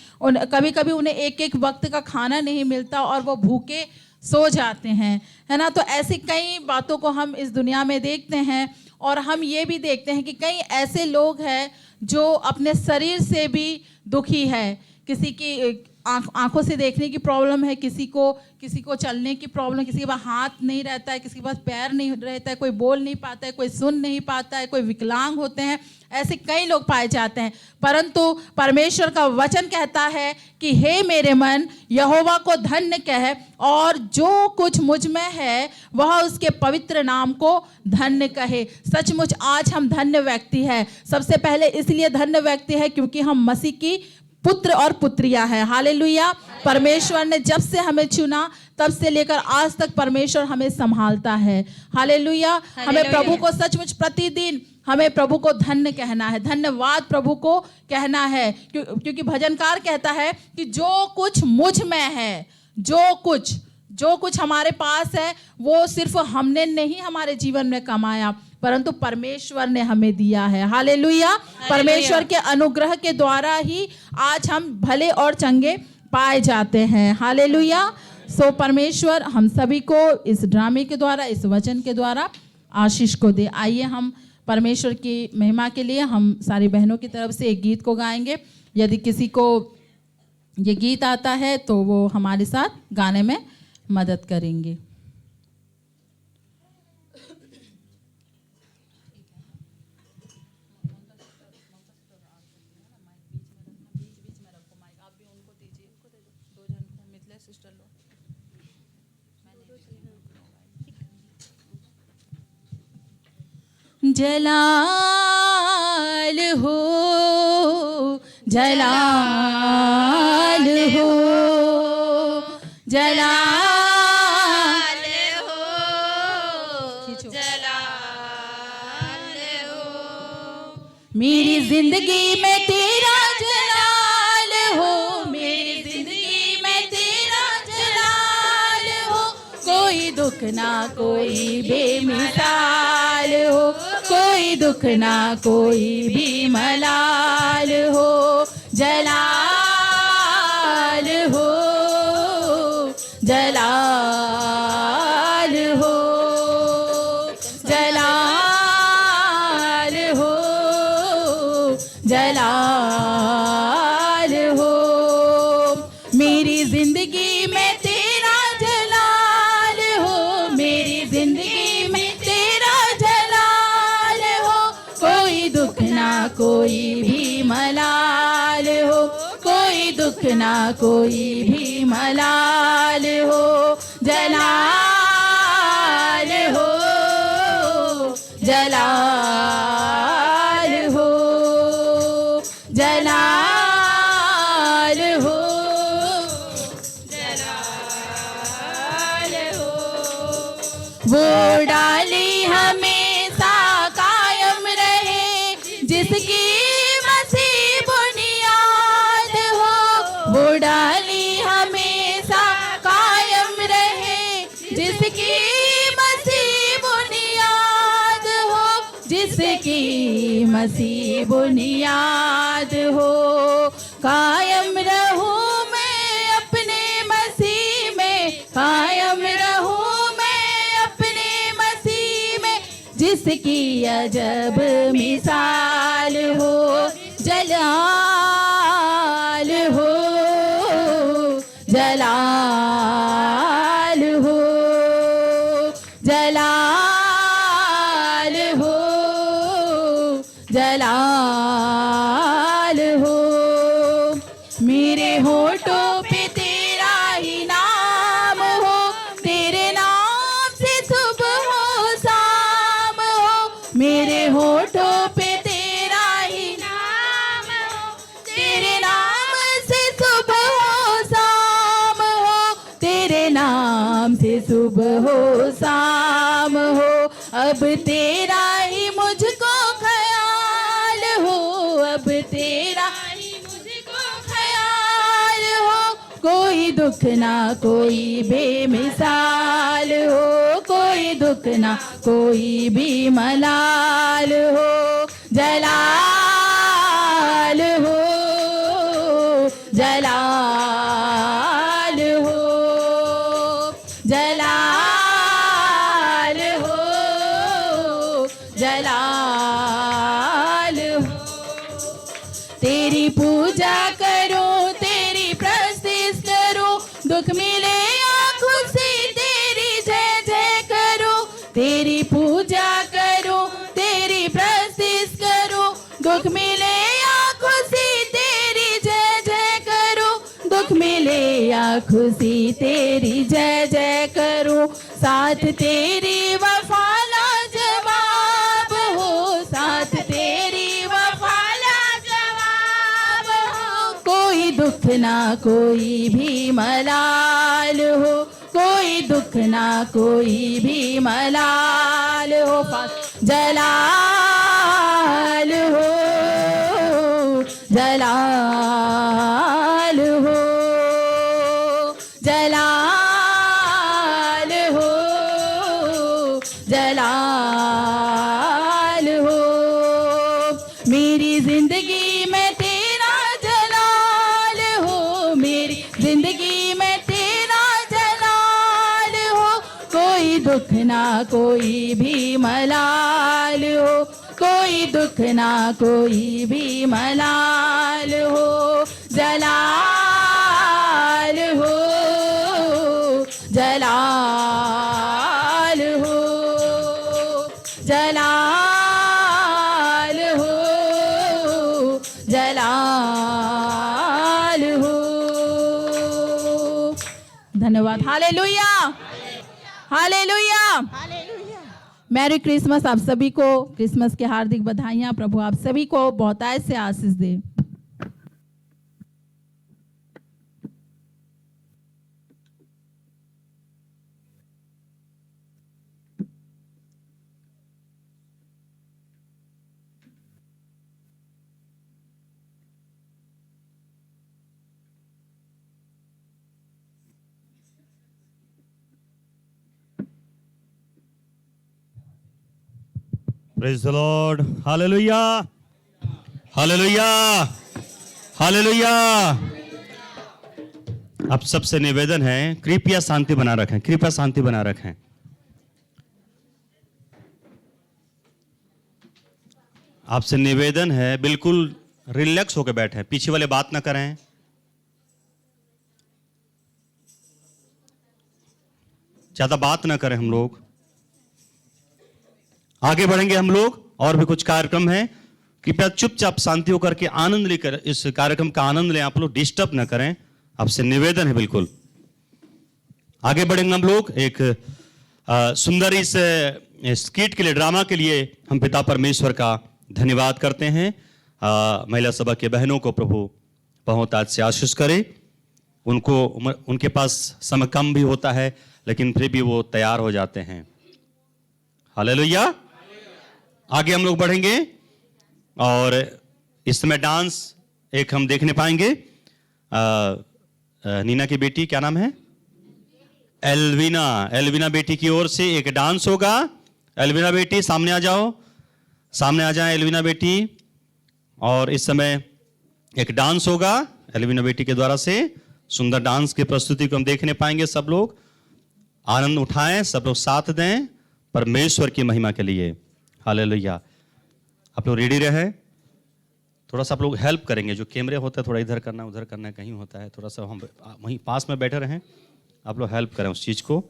कभी कभी उन्हें एक एक वक्त का खाना नहीं मिलता और वो भूखे सो जाते हैं, है ना। तो ऐसी कई बातों को हम इस दुनिया में देखते हैं। और हम ये भी देखते हैं कि कई ऐसे लोग हैं जो अपने शरीर से भी दुखी है। किसी की आंखों से देखने की प्रॉब्लम है, किसी को चलने की प्रॉब्लम, किसी के पास हाथ नहीं रहता है, किसी के पास पैर नहीं रहता है, कोई बोल नहीं पाता है, कोई सुन नहीं पाता है, कोई विकलांग होते हैं। ऐसे कई लोग पाए जाते हैं। परंतु परमेश्वर का वचन कहता है कि हे मेरे मन, यहोवा को धन्य कह और जो कुछ मुझ में है वह उसके पवित्र नाम को धन्य कहे। सचमुच आज हम धन्य व्यक्ति है। सबसे पहले इसलिए धन्य व्यक्ति है क्योंकि हम मसीह की पुत्र और पुत्रियां हैं। हालेलुया। परमेश्वर ने जब से हमें चुना तब से लेकर आज तक परमेश्वर हमें संभालता है। हालेलुया। हमें प्रभु को सचमुच प्रतिदिन हमें प्रभु को धन्य कहना है, धन्यवाद प्रभु को कहना है, क्योंकि भजनकार कहता है कि जो कुछ मुझ में है, जो कुछ हमारे पास है वो सिर्फ हमने नहीं हमारे जीवन में कमाया, परंतु परमेश्वर ने हमें दिया है। हालेलुया। परमेश्वर के अनुग्रह के द्वारा ही आज हम भले और चंगे पाए जाते हैं। हालेलुया। सो परमेश्वर हम सभी को इस ड्रामे के द्वारा, इस वचन के द्वारा आशीष को दे। आइए हम परमेश्वर की महिमा के लिए हम सारी बहनों की तरफ से एक गीत को गाएंगे। यदि किसी को ये गीत आता है तो वो हमारे साथ गाने में मदद करेंगे। जलाल हो, जलाल हो, जलाल हो, जलाल हो, मेरी जिंदगी में तेरा जलाल हो, मेरी जिंदगी में तेरा जलाल हो, कोई दुख ना कोई बेमिसाल हो, कोई दुख ना कोई भी मलाल हो, जलाल हो, जलाल हो, जलाल हो, जलाल हो, मेरी जिंदगी में तेरा जलाल हो, मेरी जिंदगी में तेरा जलाल हो, कोई दुख ना कोई भी मलाल हो, कोई दुख ना कोई भी मलाल हो, जलाल हो, जलाल हो, जलाल हो, जलाल हो, वो डाली हमेशा कायम रहे जिसकी मसीह बुनियाद हो, वो डाली हमेशा कायम रहे जिसकी मसीह बुनियाद हो, जिसकी मसीह बुनियाद हो, कायम रहूं मैं अपने मसीह में, कायम रहूं मैं अपने मसीह में, जिसकी अजब मिसाल हो, जलाल हो, जलाल हो, जलाल हो, जलाल हो, मेरे होठों पे तेरा ही नाम हो, तेरे नाम से सुबह हो शाम हो, मेरे होठों पे तेरा ही नाम हो, तेरे नाम अब तेरा ही मुझको ख्याल हो, अब तेरा ही मुझको ख्याल हो, कोई दुख ना कोई बेमिसाल हो, कोई दुख ना कोई भी मलाल हो, जलाल हो, जलाल हो, जलाल हो, जलाल हो। तेरी पूजा करूं, तेरी प्रस्तुति करूं, दुख मिले या खुशी तेरी जय जय करूं, तेरी पूजा करूं, तेरी प्रस्तुति करूं, दुख मिले या खुशी तेरी जय जय करूं, दुख मिले या खुशी तेरी जय जय करूं, साथ तेरी वफा लाजवाब हो, साथ तेरी वफा लाजवाब हो, कोई दुख ना कोई भी मलाल हो, कोई दुख ना कोई भी मलाल हो, जलाल हो, जलाल हो, जलाल हो, जलाल हो। मेरी जिंदगी में तेरा जलाल हो, मेरी जिंदगी में तेरा जलाल हो, कोई दुख ना कोई भी मलाल हो, कोई दुख ना कोई भी मलाल हो, जलाल हो, जलाल हो, जलाल हो, जलाल हो। धन्यवाद। Hallelujah, hallelujah, merry Christmas. आप सभी को क्रिसमस की हार्दिक बधाइयाँ। प्रभु आप सभी को बहुतायत से आशीष दे। Praise the lord, hallelujah, hallelujah, hallelujah. आप सबसे निवेदन है, कृपया शांति बना रखें, कृपया शांति बना रखें। आपसे निवेदन है, बिल्कुल रिलैक्स होकर बैठे, पीछे वाले बात ना करें। ज्यादा बात ना करें हम लोग। आगे बढ़ेंगे हम लोग, और भी कुछ कार्यक्रम है। कृपया चुपचाप शांति होकर के आनंद लेकर इस कार्यक्रम का आनंद लें। आप लोग डिस्टर्ब ना करें, आपसे निवेदन है बिल्कुल। आगे बढ़ेंगे हम लोग। एक सुंदर इस स्किट के लिए, ड्रामा के लिए हम पिता परमेश्वर का धन्यवाद करते हैं। महिला सभा के बहनों को प्रभु बहुत आज से आशीष करे। उनके पास समय कम भी होता है, लेकिन फिर भी वो तैयार हो जाते हैं। हालेलुया। आगे हम लोग बढ़ेंगे और इस समय डांस एक हम देखने पाएंगे। नीना की बेटी, क्या नाम है? एल्विना। एल्विना बेटी की ओर से एक डांस होगा। एल्विना बेटी सामने आ जाओ, सामने आ जाए एल्विना बेटी। और इस समय एक डांस होगा एल्विना बेटी के द्वारा से। सुंदर डांस की प्रस्तुति को हम देखने पाएंगे। सब लोग आनंद उठाएं, सब लोग साथ दें परमेश्वर की महिमा के लिए। हालेलुया। आप लोग रेडी रहे। थोड़ा सा आप लोग हेल्प करेंगे, जो कैमरे होते हैं थोड़ा इधर करना उधर करना कहीं होता है, थोड़ा सा हम वहीं पास में बैठे रहें। आप लोग हेल्प करें उस चीज़ को।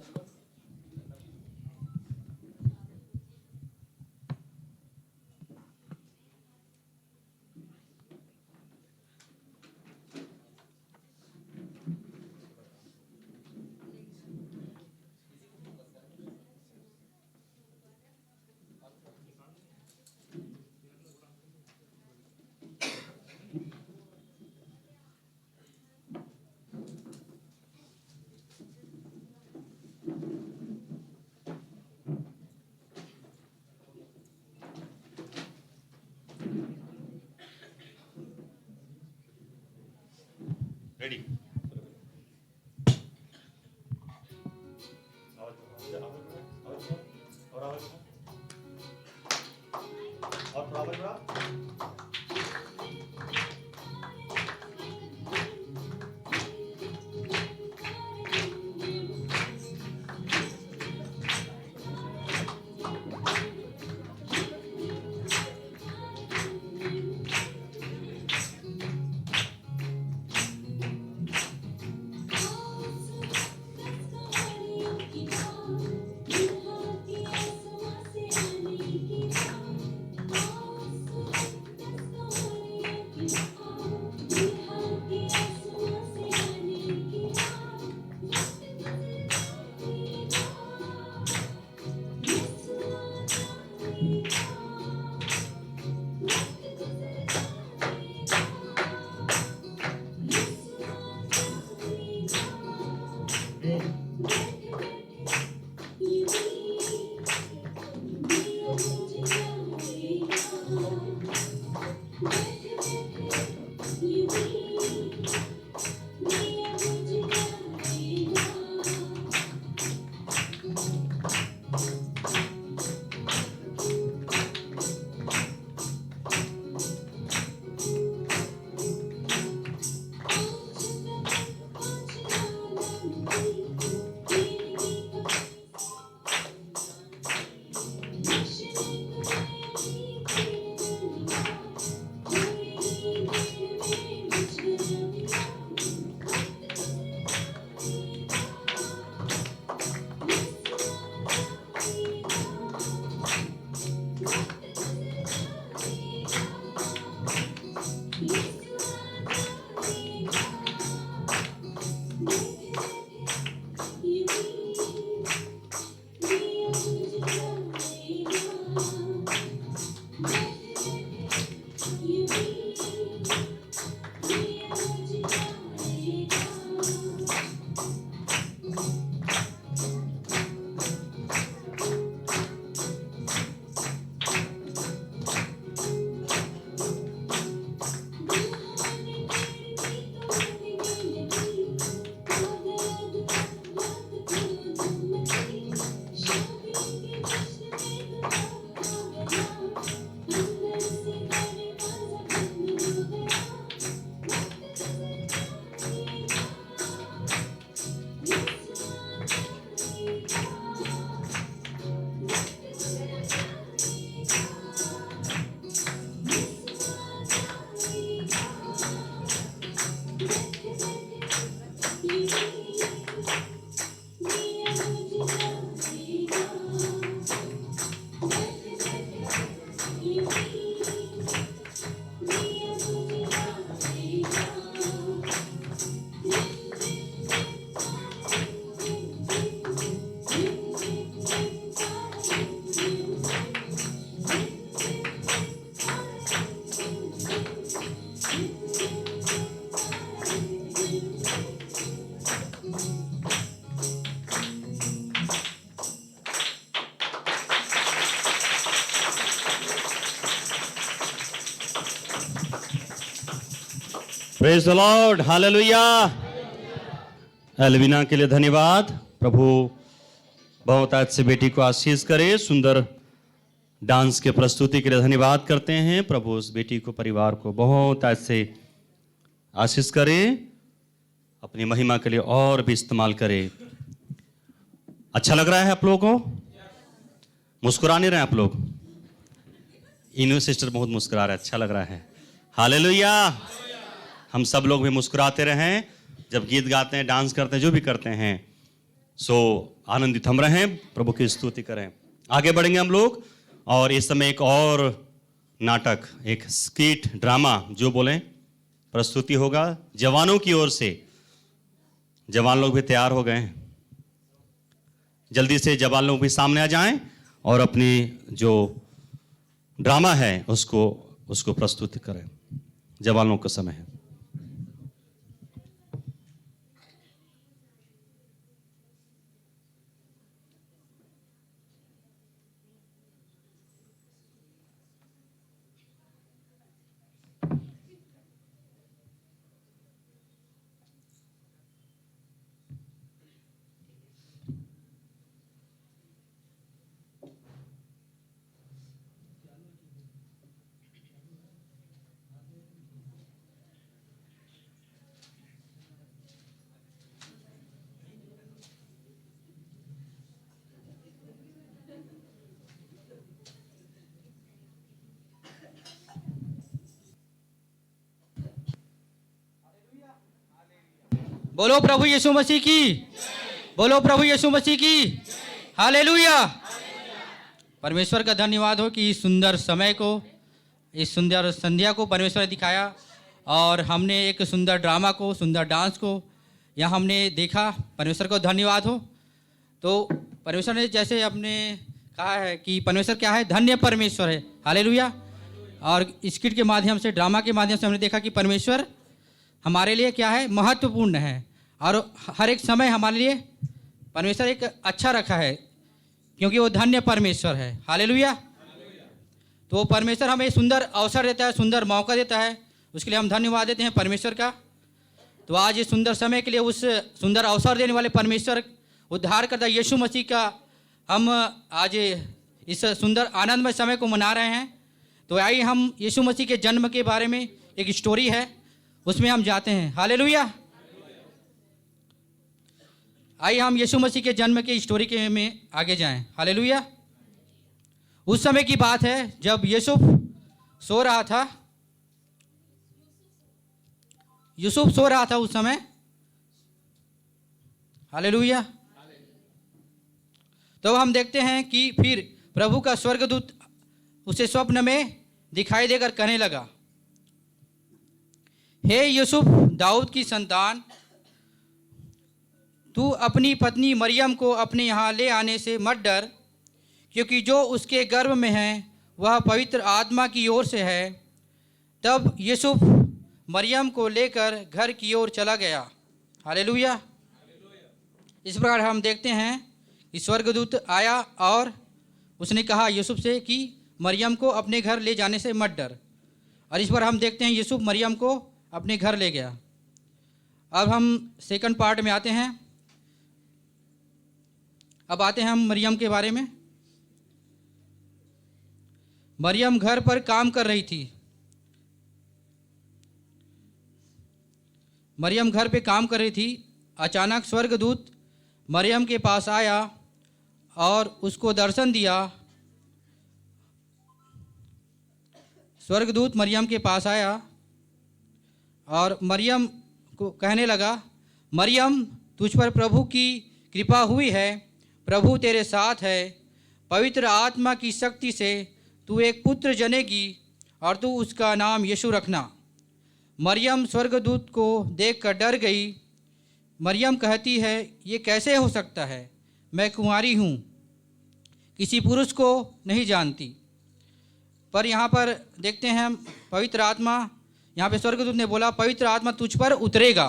Ready. Praise the lord, hallelujah. Elvina के लिए धन्यवाद। प्रभु बहुत आज से बेटी को आशीष करे। सुंदर डांस के प्रस्तुति के लिए धन्यवाद करते हैं। प्रभु उस बेटी को, परिवार को बहुत आज से आशीष करे, अपनी महिमा के लिए और भी इस्तेमाल करे। अच्छा लग रहा है आप लोगों को? मुस्कुरा नहीं रहे आप लोग? इन्हों सिस्टर बहुत मुस्कुरा रहा है, अच्छा लग रहा है। हालेलुया। हम सब लोग भी मुस्कुराते रहें जब गीत गाते हैं, डांस करते हैं, जो भी करते हैं। सो आनंदित हम रहें, प्रभु की स्तुति करें। आगे बढ़ेंगे हम लोग, और इस समय एक और नाटक, एक स्किट ड्रामा जो बोलें प्रस्तुति होगा जवानों की ओर से। जवान लोग भी तैयार हो गए हैं, जल्दी से जवान लोग भी सामने आ जाएं और अपनी जो ड्रामा है उसको प्रस्तुत करें। जवानों का समय है। बोलो प्रभु यीशु मसीह की, बोलो प्रभु यीशु मसीह की। हालेलुया। परमेश्वर का धन्यवाद हो कि इस सुंदर समय को, इस सुंदर संध्या को परमेश्वर ने दिखाया और हमने एक सुंदर ड्रामा को, सुंदर डांस को यहाँ हमने देखा। परमेश्वर को धन्यवाद हो। तो परमेश्वर ने जैसे हमने कहा है कि परमेश्वर क्या है, धन्य परमेश्वर है। हालेलुया। और स्किट के माध्यम से, ड्रामा के माध्यम से हमने देखा कि परमेश्वर हमारे लिए क्या है, महत्वपूर्ण है और हर एक समय हमारे लिए परमेश्वर एक अच्छा रखा है क्योंकि वो धन्य परमेश्वर है। हालेलुया। तो परमेश्वर हमें सुंदर अवसर देता है, सुंदर मौका देता है, उसके लिए हम धन्यवाद देते हैं परमेश्वर का। तो आज इस सुंदर समय के लिए उस सुंदर अवसर देने वाले परमेश्वर, उद्धारकर्ता यीशु मसीह का हम आज इस सुंदर आनंदमय समय को मना रहे हैं। तो आइए हम यीशु मसीह के जन्म के बारे में, एक स्टोरी है उसमें हम जाते हैं। हालेलुया। आइए हम यीशु मसीह के जन्म के स्टोरी के में आगे जाएं। हालेलुया। उस समय की बात है जब यूसुफ सो रहा था, यूसुफ सो रहा था उस समय। हालेलुया। तो हम देखते हैं कि फिर प्रभु का स्वर्गदूत उसे स्वप्न में दिखाई देकर कहने लगा, हे यूसुफ, दाऊद की संतान, तू अपनी पत्नी मरियम को अपने यहाँ ले आने से मत डर, क्योंकि जो उसके गर्भ में है वह पवित्र आत्मा की ओर से है। तब यूसुफ मरियम को लेकर घर की ओर चला गया। हालेलुया। इस प्रकार हम देखते हैं कि स्वर्गदूत आया और उसने कहा यूसुफ से कि मरियम को अपने घर ले जाने से मत डर। और इस पर हम देखते हैं यूसुफ मरियम को अपने घर ले गया। अब हम सेकंड पार्ट में आते हैं। अब आते हैं हम मरियम के बारे में। मरियम घर पर काम कर रही थी। मरियम घर पे काम कर रही थी। अचानक स्वर्गदूत मरियम के पास आया और उसको दर्शन दिया। स्वर्गदूत मरियम के पास आया और मरियम को कहने लगा, मरियम, तुझ पर प्रभु की कृपा हुई है, प्रभु तेरे साथ है, पवित्र आत्मा की शक्ति से तू एक पुत्र जनेगी और तू उसका नाम यीशु रखना। मरियम स्वर्गदूत को देखकर डर गई। मरियम कहती है, ये कैसे हो सकता है, मैं कुंवारी हूँ, किसी पुरुष को नहीं जानती। पर यहाँ पर देखते हैं हम पवित्र आत्मा, यहाँ पे स्वर्गदूत ने बोला, पवित्र आत्मा तुझ पर उतरेगा,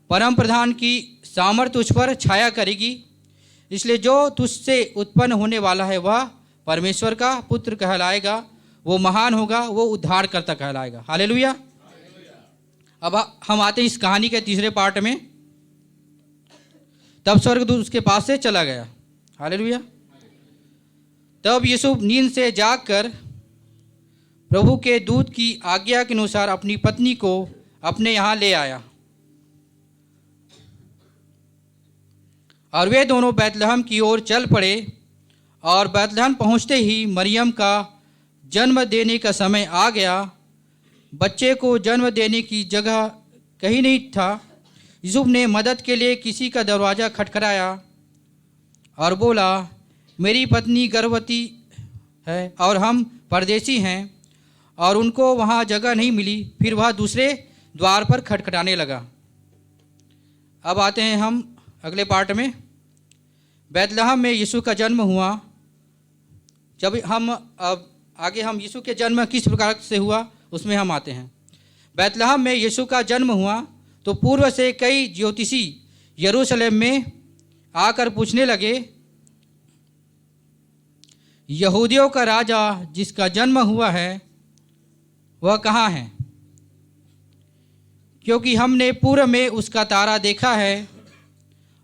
परम प्रधान की सामर्थ तुझ पर छाया करेगी, इसलिए जो तुझसे उत्पन्न होने वाला है वह परमेश्वर का पुत्र कहलाएगा, वो महान होगा, वो उद्धारकर्ता कहलाएगा। हालेलुया। अब हम आते हैं इस कहानी के तीसरे पार्ट में। तब स्वर्गदूत उसके पास से चला गया। हालेलुया। तब यूसुफ नींद से जागकर प्रभु के दूत की आज्ञा के अनुसार अपनी पत्नी को अपने यहाँ ले आया और वे दोनों बैतलहम की ओर चल पड़े। और बैतलहम पहुँचते ही मरियम का जन्म देने का समय आ गया। बच्चे को जन्म देने की जगह कहीं नहीं था। यूसुफ ने मदद के लिए किसी का दरवाज़ा खटखटाया और बोला, मेरी पत्नी गर्भवती है और हम परदेसी हैं और उनको वहाँ जगह नहीं मिली। फिर वह दूसरे द्वार पर खटखटाने लगा। अब आते हैं हम अगले पार्ट में। बैतलहम में यीशु का जन्म हुआ। जब हम अब आगे हम यीशु के जन्म किस प्रकार से हुआ उसमें हम आते हैं। बैतलहम में यीशु का जन्म हुआ तो पूर्व से कई ज्योतिषी यरूशलेम में आकर पूछने लगे, यहूदियों का राजा जिसका जन्म हुआ है वह कहाँ है, क्योंकि हमने पूर्व में उसका तारा देखा है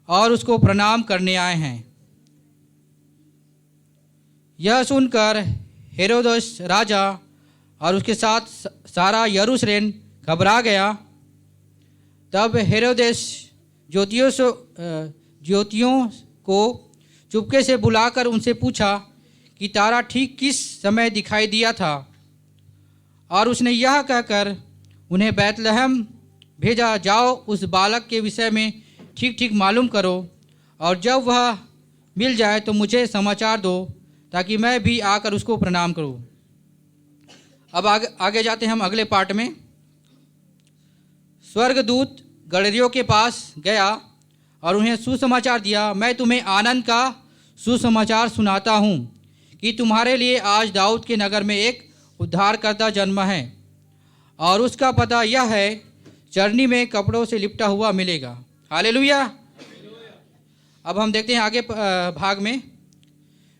और उसको प्रणाम करने आए हैं। यह सुनकर हेरोदेस राजा और उसके साथ सारा यरूशलेम घबरा गया। तब हेरोदेस ज्योतियों को चुपके से बुलाकर उनसे पूछा कि तारा ठीक किस समय दिखाई दिया था, और उसने यह कहकर उन्हें बैतलहम भेजा, जाओ उस बालक के विषय में ठीक ठीक मालूम करो, और जब वह मिल जाए तो मुझे समाचार दो, ताकि मैं भी आकर उसको प्रणाम करूं। अब आगे जाते हैं हम अगले पार्ट में। स्वर्गदूत गडरियों के पास गया और उन्हें सुसमाचार दिया, मैं तुम्हें आनंद का सुसमाचार सुनाता हूँ कि तुम्हारे लिए आज दाऊद के नगर में एक उद्धारकर्ता जन्म है, और उसका पता यह है, चरनी में कपड़ों से लिपटा हुआ मिलेगा। हालेलुया। अब हम देखते हैं आगे भाग में।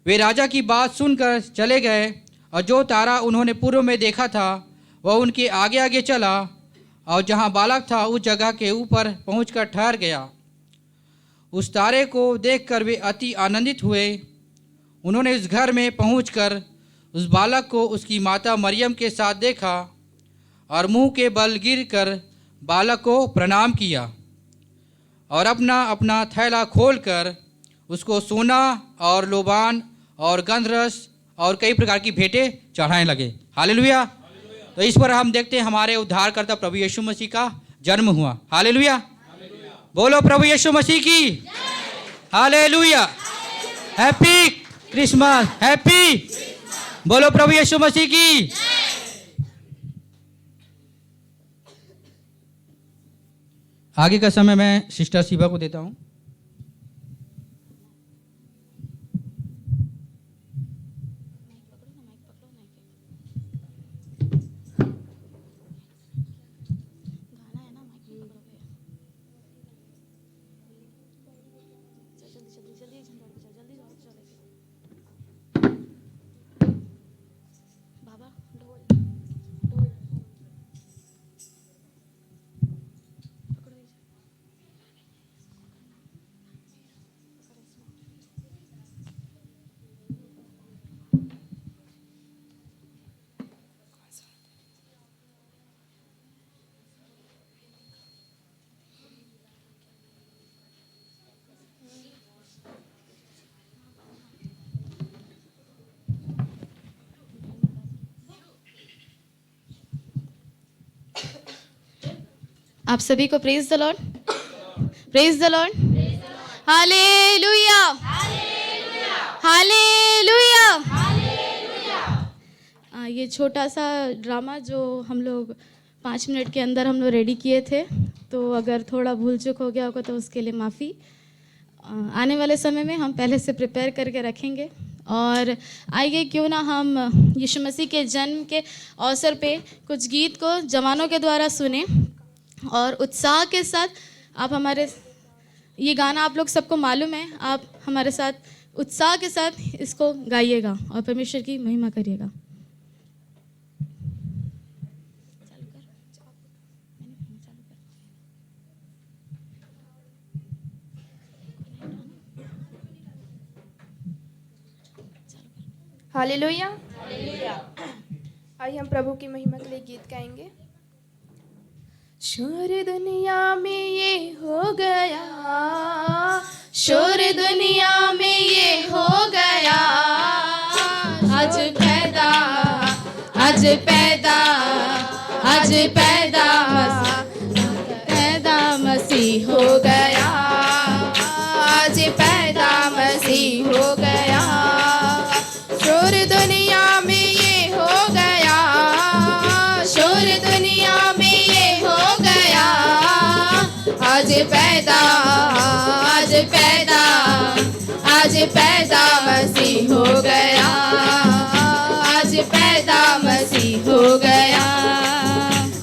वे राजा की बात सुनकर चले गए, और जो तारा उन्होंने पूर्व में देखा था वह उनके आगे आगे चला, और जहाँ बालक था उस जगह के ऊपर पहुंचकर ठहर गया। उस तारे को देखकर वे अति आनंदित हुए। उन्होंने उस घर में पहुंचकर उस बालक को उसकी माता मरियम के साथ देखा, और मुंह के बल गिरकर बालक को प्रणाम किया, और अपना अपना थैला खोलकर उसको सोना और लोबान और गंधरस और कई प्रकार की भेंटें चढ़ाने लगे। हालेलुया। तो इस पर हम देखते हैं हमारे उद्धारकर्ता प्रभु यीशु मसीह का जन्म हुआ। हालेलुया। बोलो प्रभु यीशु मसीह की। हालेलुया। Happy Christmas. हैप्पी। बोलो प्रभु यीशु मसीह की। आगे का समय मैं सिस्टर शिवा को देता हूं। आप सभी को praise the lord. Praise the lord. Hallelujah. Hallelujah. ये छोटा सा ड्रामा जो हम लोग 5 मिनट के अंदर हम लोग रेडी किए थे, तो अगर थोड़ा भूल चूक हो गया होगा तो उसके लिए माफ़ी। आने वाले समय में हम पहले से प्रिपेयर करके रखेंगे, और आइए क्यों ना हम यीशु मसीह के जन्म के अवसर पे कुछ गीत को जवानों के द्वारा सुने, और उत्साह के साथ आप हमारे, ये गाना आप लोग सबको मालूम है, आप हमारे साथ उत्साह के साथ इसको गाइएगा और परमेश्वर की महिमा करिएगा। हालेलुया। आइए हम प्रभु की महिमा के लिए गीत गाएंगे। शोर दुनिया में ये हो गया, शोर दुनिया में ये हो गया, आज पैदा, आज पैदा, आज पैदा, पैदा मसीह हो गया, आज पैदा मसीह हो गया। शोर दुनिया में ये हो गया, शोर दुनिया में ये हो गया, आज पैदा, आज पैदा, आज पैदा मसीह हो गया, आज पैदा मसीह हो गया।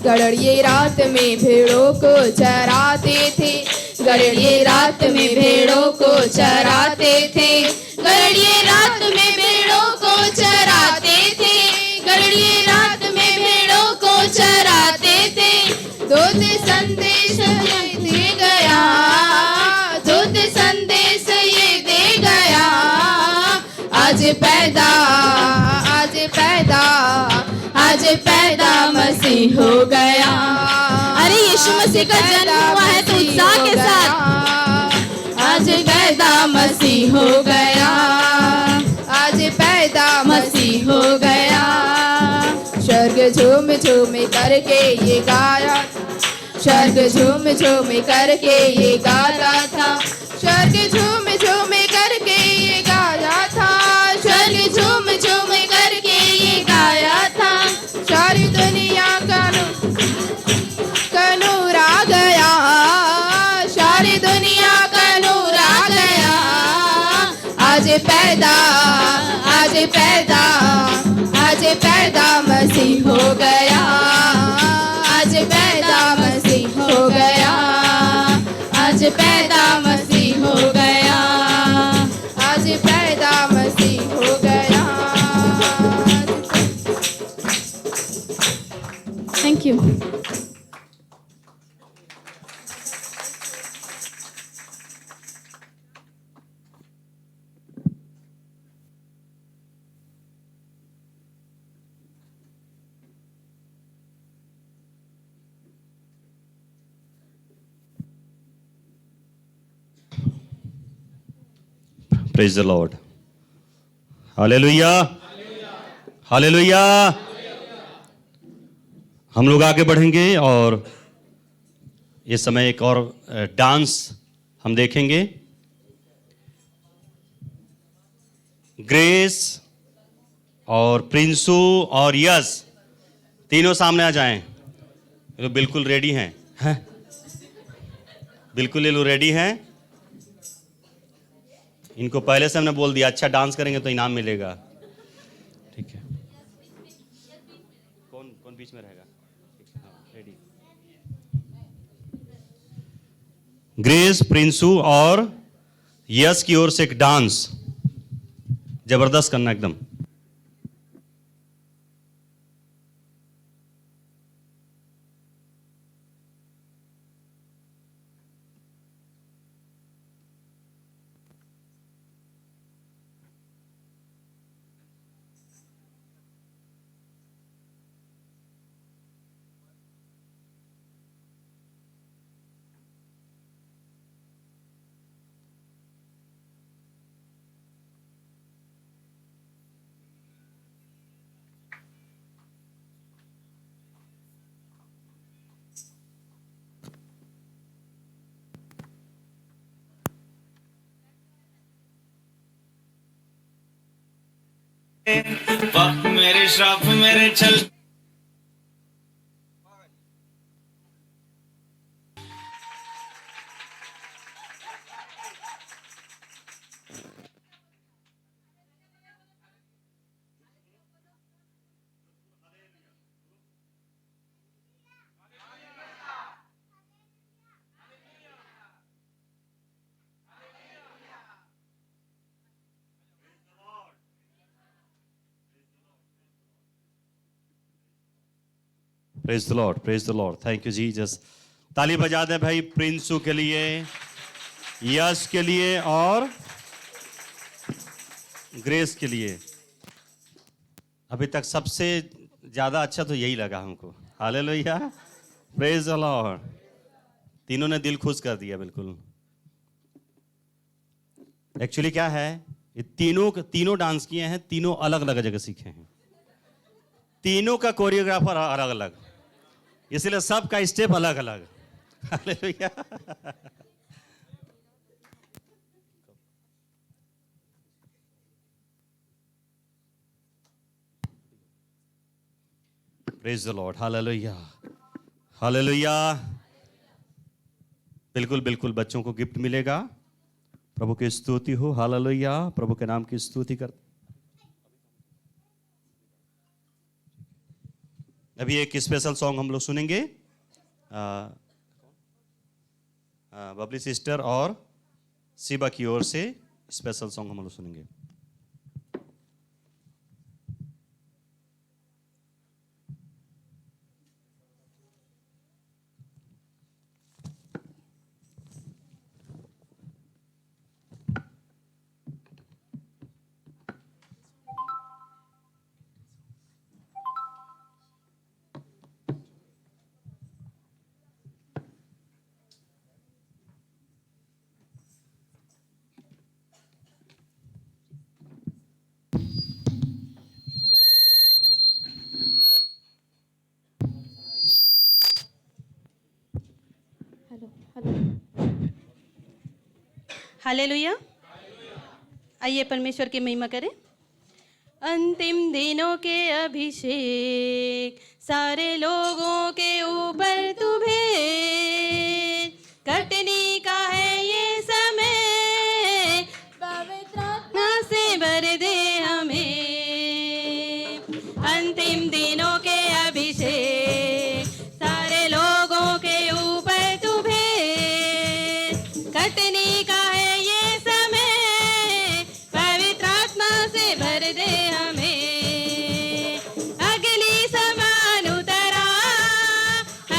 गड़रिये रात में भेड़ों को चराते थे, गड़रिये रात में भेड़ों को चराते थे, गड़रिये रात में भेड़ों को चराते थे, गड़रिये रात में भेड़ों को चराते थे। दूत संदेश ये दे गया, दूत संदेश ये दे गया, आज पैदा, आज पैदा, आज पैदा मसीह हो गया। अरे यीशु मसीह का जन्म हुआ है तो उत्साह के साथ, आज पैदा मसीह हो गया, आज पैदा मसीह हो गया। स्वर्ग झूम झूम करके ये गाया, स्वर्ग झूम झूम करके ये गाता था, स्वर्ग झूम झूम करके ये गाया था, स्वर्ग झूम झूम करके ये गाया था। सारी दुनिया का नूर आ गया, सारी दुनिया का नूर आ गया। आज पैदा, आज पैदा, आज पैदा मसीह हो गया, आज पैदा मसीह हो गया, आज पैदा मसीह हो गया, आज पैदा मसीह हो गया। Thank you. Praise the lord, hallelujah, hallelujah. हम लोग आगे बढ़ेंगे और इस समय एक और डांस हम देखेंगे। ग्रेस और प्रिंसू और यस तीनों सामने आ जाएं। ये लोग बिल्कुल रेडी हैं, हैं? बिल्कुल ये लोग रेडी हैं। इनको पहले से हमने बोल दिया अच्छा डांस करेंगे तो इनाम मिलेगा, ठीक है। कौन कौन बीच में रहेगा? रेडी। ग्रेस, प्रिंसू और यस की ओर से एक डांस जबरदस्त करना एकदम। मेरे श्राप मेरे चल praise the lord, praise the Lord, thank you Jesus. ताली बजा दें भाई प्रिंसू के लिए, यश के लिए और ग्रेस के लिए। अभी तक सबसे ज्यादा अच्छा तो यही लगा हमको। Hallelujah, praise the Lord. तीनों ने दिल खुश कर दिया बिल्कुल। एक्चुअली क्या है, ये तीनों डांस किए हैं, तीनों अलग अलग जगह सीखे हैं, तीनों का कोरियोग्राफर अलग अलग, इसलिए सबका स्टेप अलग अलग। Hallelujah. Praise the lord, hallelujah, hallelujah. बिल्कुल बिल्कुल बच्चों को गिफ्ट मिलेगा। प्रभु की स्तुति हो, हालेलुया। प्रभु के नाम की स्तुति कर। अभी एक स्पेशल सॉन्ग हम लोग सुनेंगे, बबली सिस्टर और शिवा की ओर से स्पेशल सॉन्ग हम लोग सुनेंगे। हालेलुया। आइए परमेश्वर की महिमा करें। अंतिम दिनों के अभिषेक सारे लोगों के ऊपर तू भेज, कटनी का है ये समय, पवित्र आत्मा से भर दे हमें। अंतिम दिनों के अभिषेक सारे लोगों के ऊपर तू भेज, कटनी का है ये समय, पवित्र आत्मा से भर दे हमें। अग्नि समान उतरा,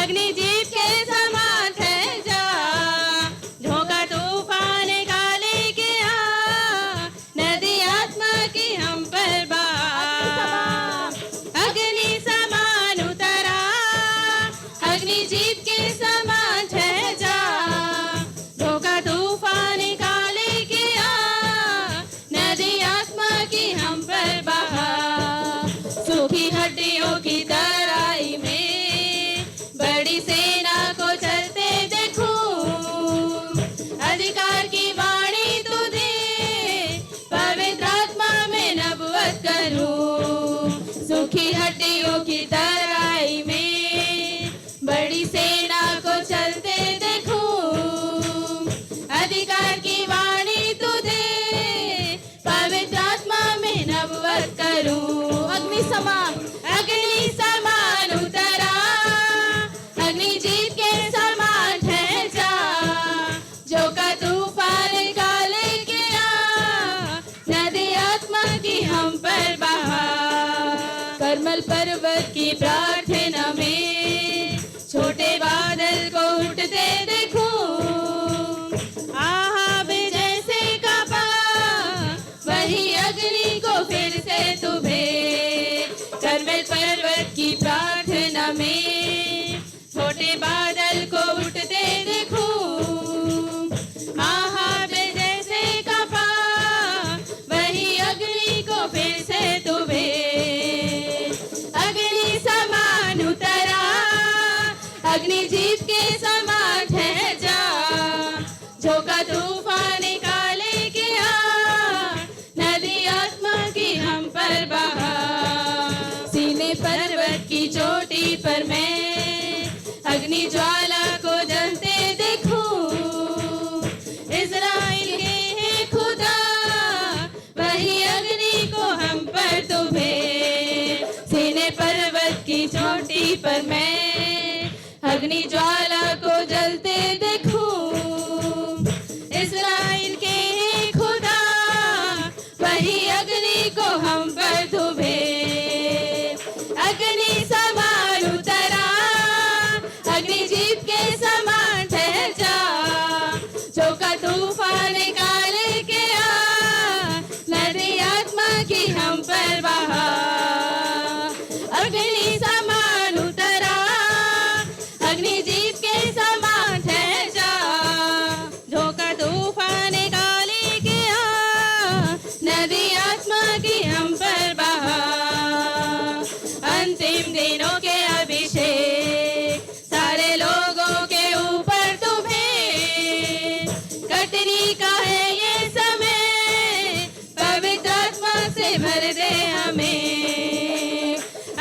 अग्नि जीप के समान ठहर जा, झोंका तूफान का लेके आ, नदी आत्मा की हम पर बहा। अग्नि समान उतरा, अग्नि जीप के समान ठहर जा, झोंका तूफान का लेके आ, नदी आत्मा की हम पर बहा। सूखी हड्डियों की तराई में बड़ी सेना को चलते देखूं, अधिकार की वाणी तू दे, पवित्र आत्मा में नबुवत करूं। सूखी हड्डियों की तराई में बड़ी सेना को चलते देखूं, अधिकार की वाणी तू दे, पवित्र आत्मा में नबुवत करूं। अग्नि समान उतरा, अग्नि जीप के समान ठहर जा, झोंका तूफान का लेके आ, नदी आत्मा की हम पर बहा। करमल पर्वत की प्रार्थना में छोटे बादल को उठते देखूं, आहा जैसे कापा, वही अग्नि को फिर से तू भेज। करमल पर्वत की प्रार्थना में छोटे बादल को उठते देखूं, आहा जैसे कापा, वही अग्नि को फिर से तू भेज। अग्नि समान उतरा, अग्नि जीप के समान ठहर जा, झोंका तूफान का लेके आ, नदी आत्मा की हम पर बहा। सीने पर्वत की चोटी पर मैं अग्नि ज्वाला को जलते देखूं, इज़राइल के है खुदा, वही अग्नि को हम पर तू भेज। सीने पर्वत की चोटी पर मैं अग्नि ज्वाला को जलते देखूं, इज़राइल के है खुदा, वही अग्नि को हम पर तू भेज। अग्नि समान उतरा, अग्नि जीप के समान ठहर जा, झोंका तूफान का लेके आ, नदी आत्मा की हम पर बहा। अग्नि समान उतरा, अग्नि जीप के समान ठहर जा, झोंका तूफान का लेके आ, नदी आत्मा की हम पर बहा। अंतिम दिनों के अभिषेक सारे लोगों के ऊपर तू भेज, कटनी का है ये समय, पवित्र आत्मा से भर दे हमें।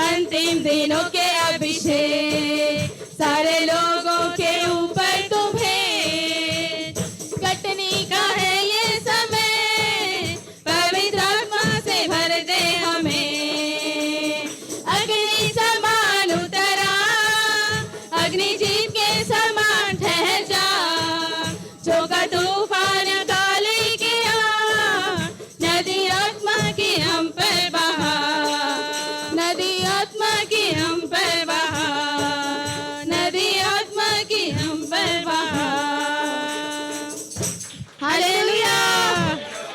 अंतिम दिनों के अभिषेक सारे लोगों के ऊपर तू भेज, कटनी का है ये समय, पवित्र आत्मा से भर दे हमें। अग्नि समान उतरा, अग्नि जीप के समान ठहर जा, झोंका तूफान का लेके आ, नदी आत्मा की हम पर बहा। नदी आत्मा की हम पर बहा, नदी आत्मा की हम पर बहा। Hallelujah,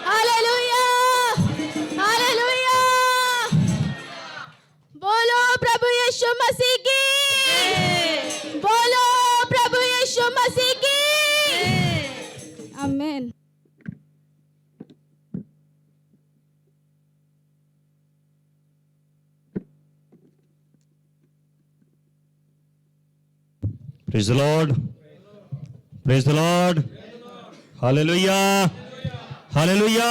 hallelujah, hallelujah. बोलो प्रभु यीशु मसीह की, बोलो प्रभु यीशु मसीह की। आमीन। Praise the Lord. Praise the Lord. Hallelujah. Hallelujah.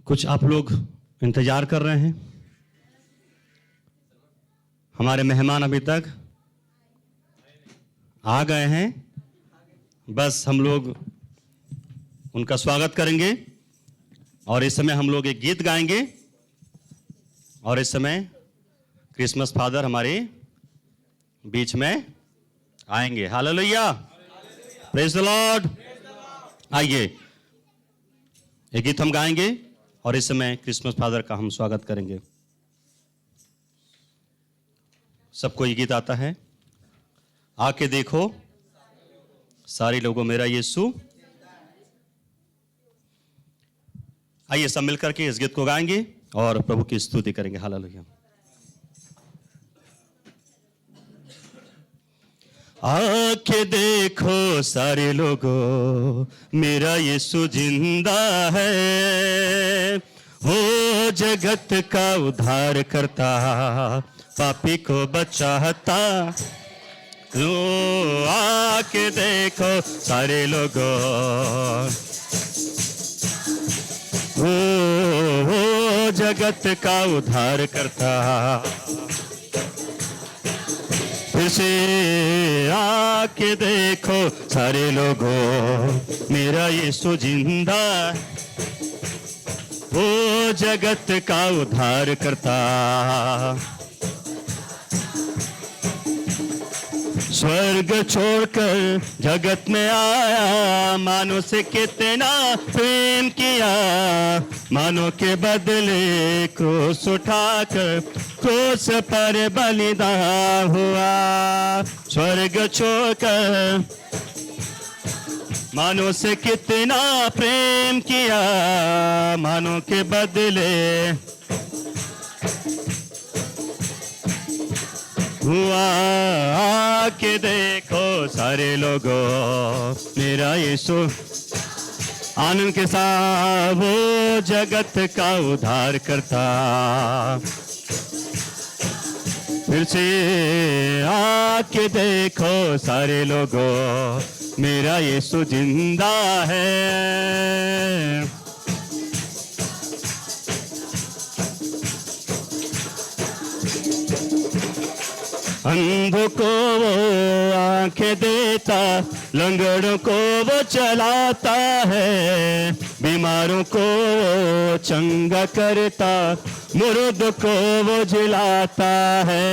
कुछ आप लोग इंतजार कर रहे हैं, हमारे मेहमान अभी तक आ गए हैं, बस हम लोग उनका स्वागत करेंगे और इस समय हम लोग एक गीत गाएंगे और इस समय क्रिसमस फादर हमारे बीच में आएंगे। Hallelujah, praise the Lord. आइए एक गीत हम गाएंगे और इस समय क्रिसमस फादर का हम स्वागत करेंगे। सबको ये गीत आता है, आके देखो सारे लोगों मेरा यीशु। आइए सब मिलकर के इस गीत को गाएंगे और प्रभु की स्तुति करेंगे। हालेलुया। आके देखो सारे लोगों मेरा यीशु जिंदा है, वो जगत का उद्धार करता, पापी को बचाता। ओ आके देखो सारे लोगों, वो जगत का उद्धार करता। फिर से आके देखो सारे लोगों मेरा यीशु जिंदा, वो जगत का उद्धार करता। स्वर्ग छोड़कर जगत में आया, मानो से कितना प्रेम किया, मानो के बदले क्रूस उठाकर क्रूस पर बलिदान हुआ। स्वर्ग छोड़कर मानो से कितना प्रेम किया, मानो के बदले हुआ। आके देखो सारे लोगों मेरा यीशु, आनंद के साथ वो जगत का उद्धार करता। फिर से आके देखो सारे लोगों मेरा यीशु जिंदा है। अंधों को वो आंखें देता, लंगड़ों को वो चलाता है, बीमारों को वो चंगा करता, मुर्द को वो जिलाता है।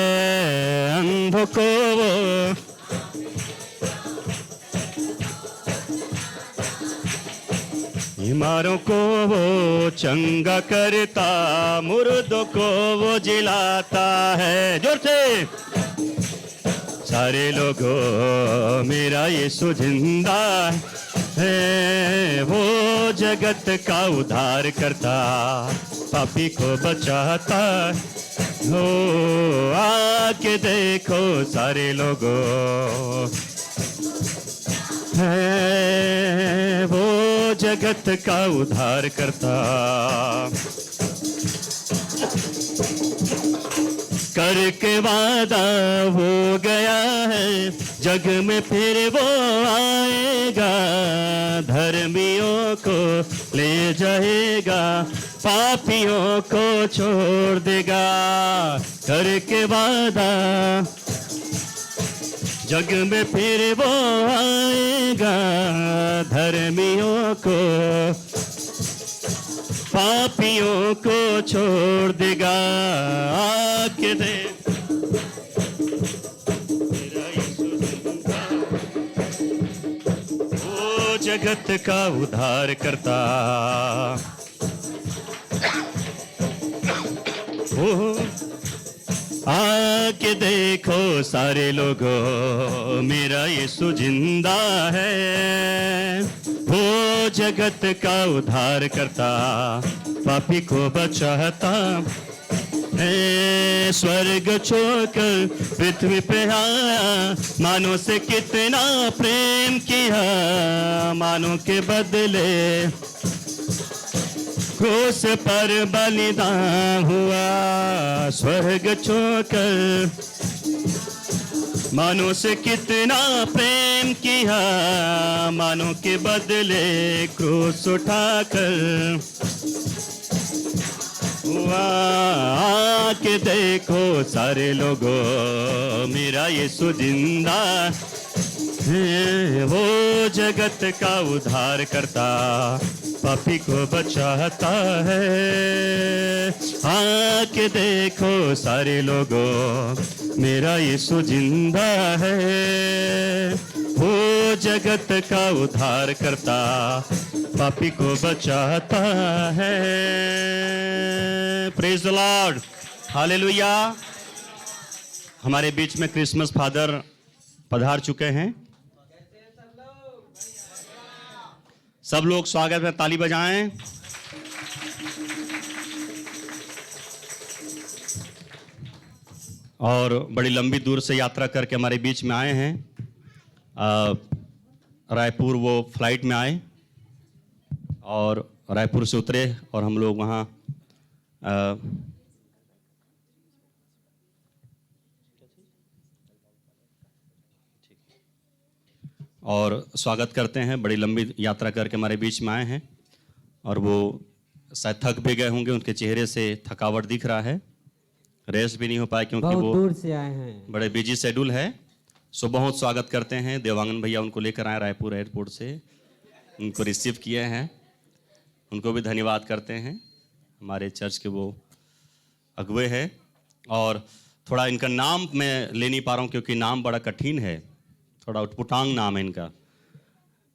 अंधों को वो बीमारों को वो चंगा करता, मुर्दों को वो जिलाता है। जोर से सारे लोगों मेरा यीशु जिंदा है, वो जगत का उद्धार करता, पापी को बचाता। हो आके देखो सारे लोगों है, वो जगत का उद्धार करता। करके वादा हो गया है, जग में फिर वो आएगा, धर्मियों को ले जाएगा, पापियों को छोड़ देगा। करके वादा जग में फिर वो आएगा, धर्मियों को पापियों को छोड़ देगा। आके दे मेरा यीशु जिंदा, वो जगत का उद्धार करता। ओ आके देखो सारे लोगों मेरा यीशु जिंदा है, वो जगत का उद्धार करता, पापी को बचाता। स्वर्ग छोड़कर पृथ्वी पे आया, मानो से कितना प्रेम किया, मानो के बदले क्रूस पर बलिदान हुआ। स्वर्ग छोड़कर मानो से कितना प्रेम किया, मानो के बदले क्रूस उठाकर। आके देखो सारे लोगों, मेरा यीशु जिंदा है, वो जगत का उद्धार करता, पापी को बचाता है। आके देखो सारे लोगों, मेरा यीशु जिंदा है, वो जगत का उद्धार करता, पापी को बचाता है। Praise the lord, hallelujah. हमारे बीच में क्रिसमस फादर पधार चुके हैं। सब लोग स्वागत में ताली बजाएं। और बड़ी लंबी दूर से यात्रा करके हमारे बीच में आए हैं। रायपुर वो फ्लाइट में आए और रायपुर से उतरे और हम लोग वहाँ और स्वागत करते हैं। बड़ी लंबी यात्रा करके हमारे बीच में आए हैं और वो शायद थक भी गए होंगे, उनके चेहरे से थकावट दिख रहा है। रेस्ट भी नहीं हो पाए क्योंकि बहुत वो दूर से आए हैं, बड़े बिजी शेड्यूल है। सो बहुत स्वागत करते हैं। देवांगन भैया उनको लेकर आए रायपुर एयरपोर्ट से, उनको रिसीव किए हैं, उनको भी धन्यवाद करते हैं। हमारे चर्च के वो अगुवे हैं और थोड़ा इनका नाम मैं ले नहीं पा रहा हूँ क्योंकि नाम बड़ा कठिन है, थोड़ा उटपुटांग नाम है इनका।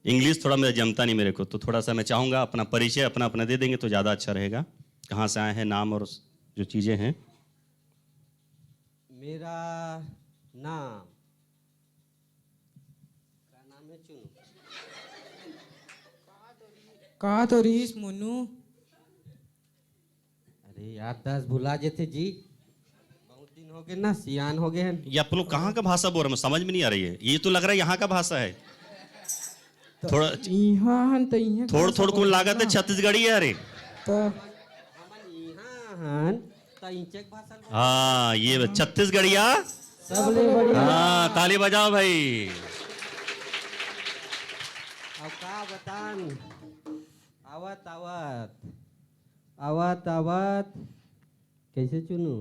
इंग्लिश थोड़ा मेरा जमता नहीं मेरे को, तो थोड़ा सा मैं चाहूँगा अपना परिचय अपना दे देंगे तो ज़्यादा अच्छा रहेगा। कहाँ से आए हैं, नाम और जो चीज़ें हैं। मेरा नाम, क्या नाम है? चुनू। कहा तो रीस मुन्नू। अरे यार 10 भुला जेते जी, बहुत दिन हो गए ना, सियान हो गए हैं। ये आप लोग कहाँ का भाषा बोल रहे हैं, समझ में नहीं आ रही है। ये तो लग रहा है यहाँ का भाषा है। थोड़ा थोड़ को लागत है छत्तीसगढ़ी है। अरे हाँ, ये छत्तीसगढ़िया। हाँ, ताली बजाओ भाई। अब का बतान, आवत आवत आवत आवत कैसे चुनू?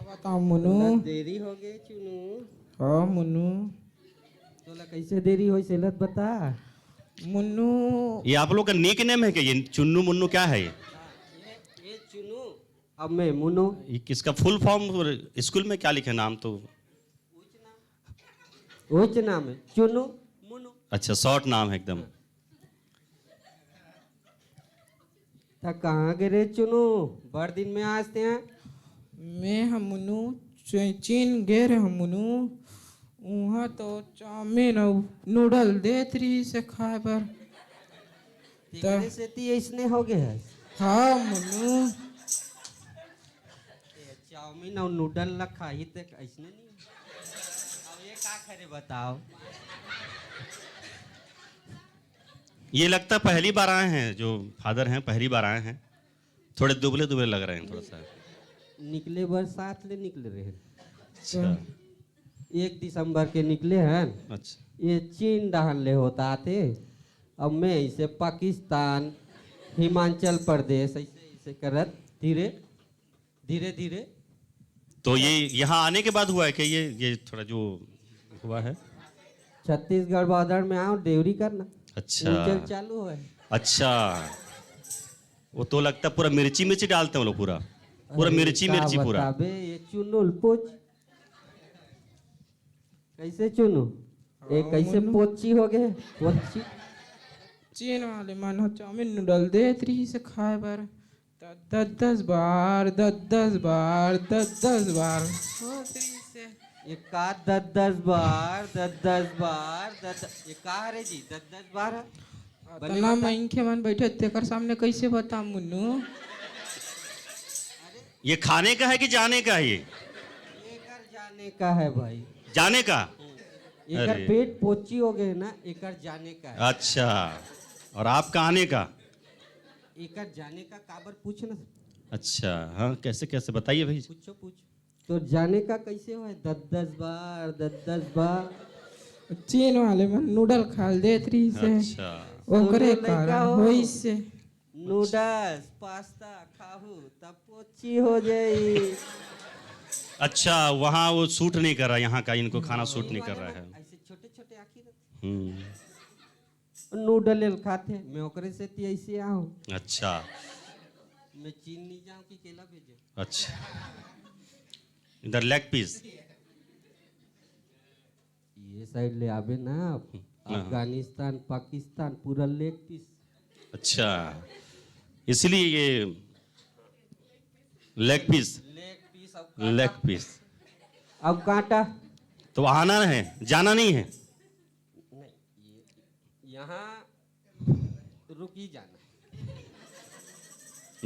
बताओ मुन्नू। देरी हो गई चुनू। हाँ मुन्नू। तोला कैसे देरी हो सेलत बता मुन्नू। ये आप लोग का निक नेम है क्या? ये चुन्नू मुन्नू क्या है? ये चुनू, अब मैं मुन्नू। ये किसका फुल फॉर्म स्कूल में क्या लिखे नाम? तो उच नाम है चुनू मुन्नू। अच्छा, शॉर्ट नाम है एकदम। तो कहाँ गए रे चुनू? बड़ दिन में आते हैं। मैं हम मुन्नू चीन गए रहे हम मुन्नू। वहाँ तो चाउमीन और नूडल देत रही से खाए पर। तिगड़े से ती इसने हो गए है। हाँ मुन्नू। चाउमीन और नूडल ला खाई तक ऐसने नहीं। अब ये का करे बताओ? ये लगता पहली बार आए हैं, जो फादर हैं पहली बार आए हैं। थोड़े दुबले दुबले लग रहे हैं थोड़ा सा। निकले बरसात ले निकले रहे। अच्छा। 1 दिसंबर के निकले हैं। अच्छा। ये चीन डहन ले होता थे। अब मैं इसे पाकिस्तान, हिमाचल प्रदेश ऐसे करत धीरे धीरे धीरे। तो ये यहाँ आने के बाद हुआ है कि ये थोड़ा जो हुआ है? छत्तीसगढ़ बॉर्डर में आओ ड्यूटी करना। अच्छा। ऊंचल चालू है। अच्छा, वो तो लगता है पूरा मिर्ची मिर्ची डालते हैं वो लोग, पूरा मिर्ची मिर्ची पूरा। ये चुनुल पूछ कैसे चुनू? एक कैसे पोची हो गए? पोची चीन वाले मानो चाउमीन नूडल देत रही से खाए पर 10 बार 10 बार 10 बार होत रही से। ये का 10 बार 10 बार ये का रे जी 10 बार है? तना महिंखे मन बैठे तेकर सामने कैसे बता मुन्नू? ये खाने का है कि जाने का है? ये जाने का है भाई। जाने का? एकर पेट पोची हो गए ना, एकर जाने का है। अच्छा, और आपका आने का? एकर जाने का काबर पूछना। अच्छा, हाँ, कैसे कैसे बताइए भाई। पूछो पूछ। तो जाने का कैसे हो 10 बार चीन वाले मन नूडल खाल देत रही से अच्छा ओकरे दोनों लड़का कारण हो। होई से नूडल्स पास्ता खाहू तब पोची हो जाई। अच्छा, वहाँ वो सूट नहीं कर रहा, यहाँ का इनको खाना सूट नहीं कर रहा है। ऐसे छोटे छोटे आखी रहते हम्म, नूडल खाते मैं ओकरे से ती ऐसे आऊँ। अच्छा मैं चीन नहीं जाऊँ कि केला भेजो। अच्छा, इधर लेग पीस। ये साइड ले आवे ना आप। हाँ। अफगानिस्तान पाकिस्तान पूरा लेग पीस। अच्छा, इसलिए ये लेग पीस। Leg piece. अब कांटा तो आना है, जाना नहीं है। यहाँ रुकी जाना।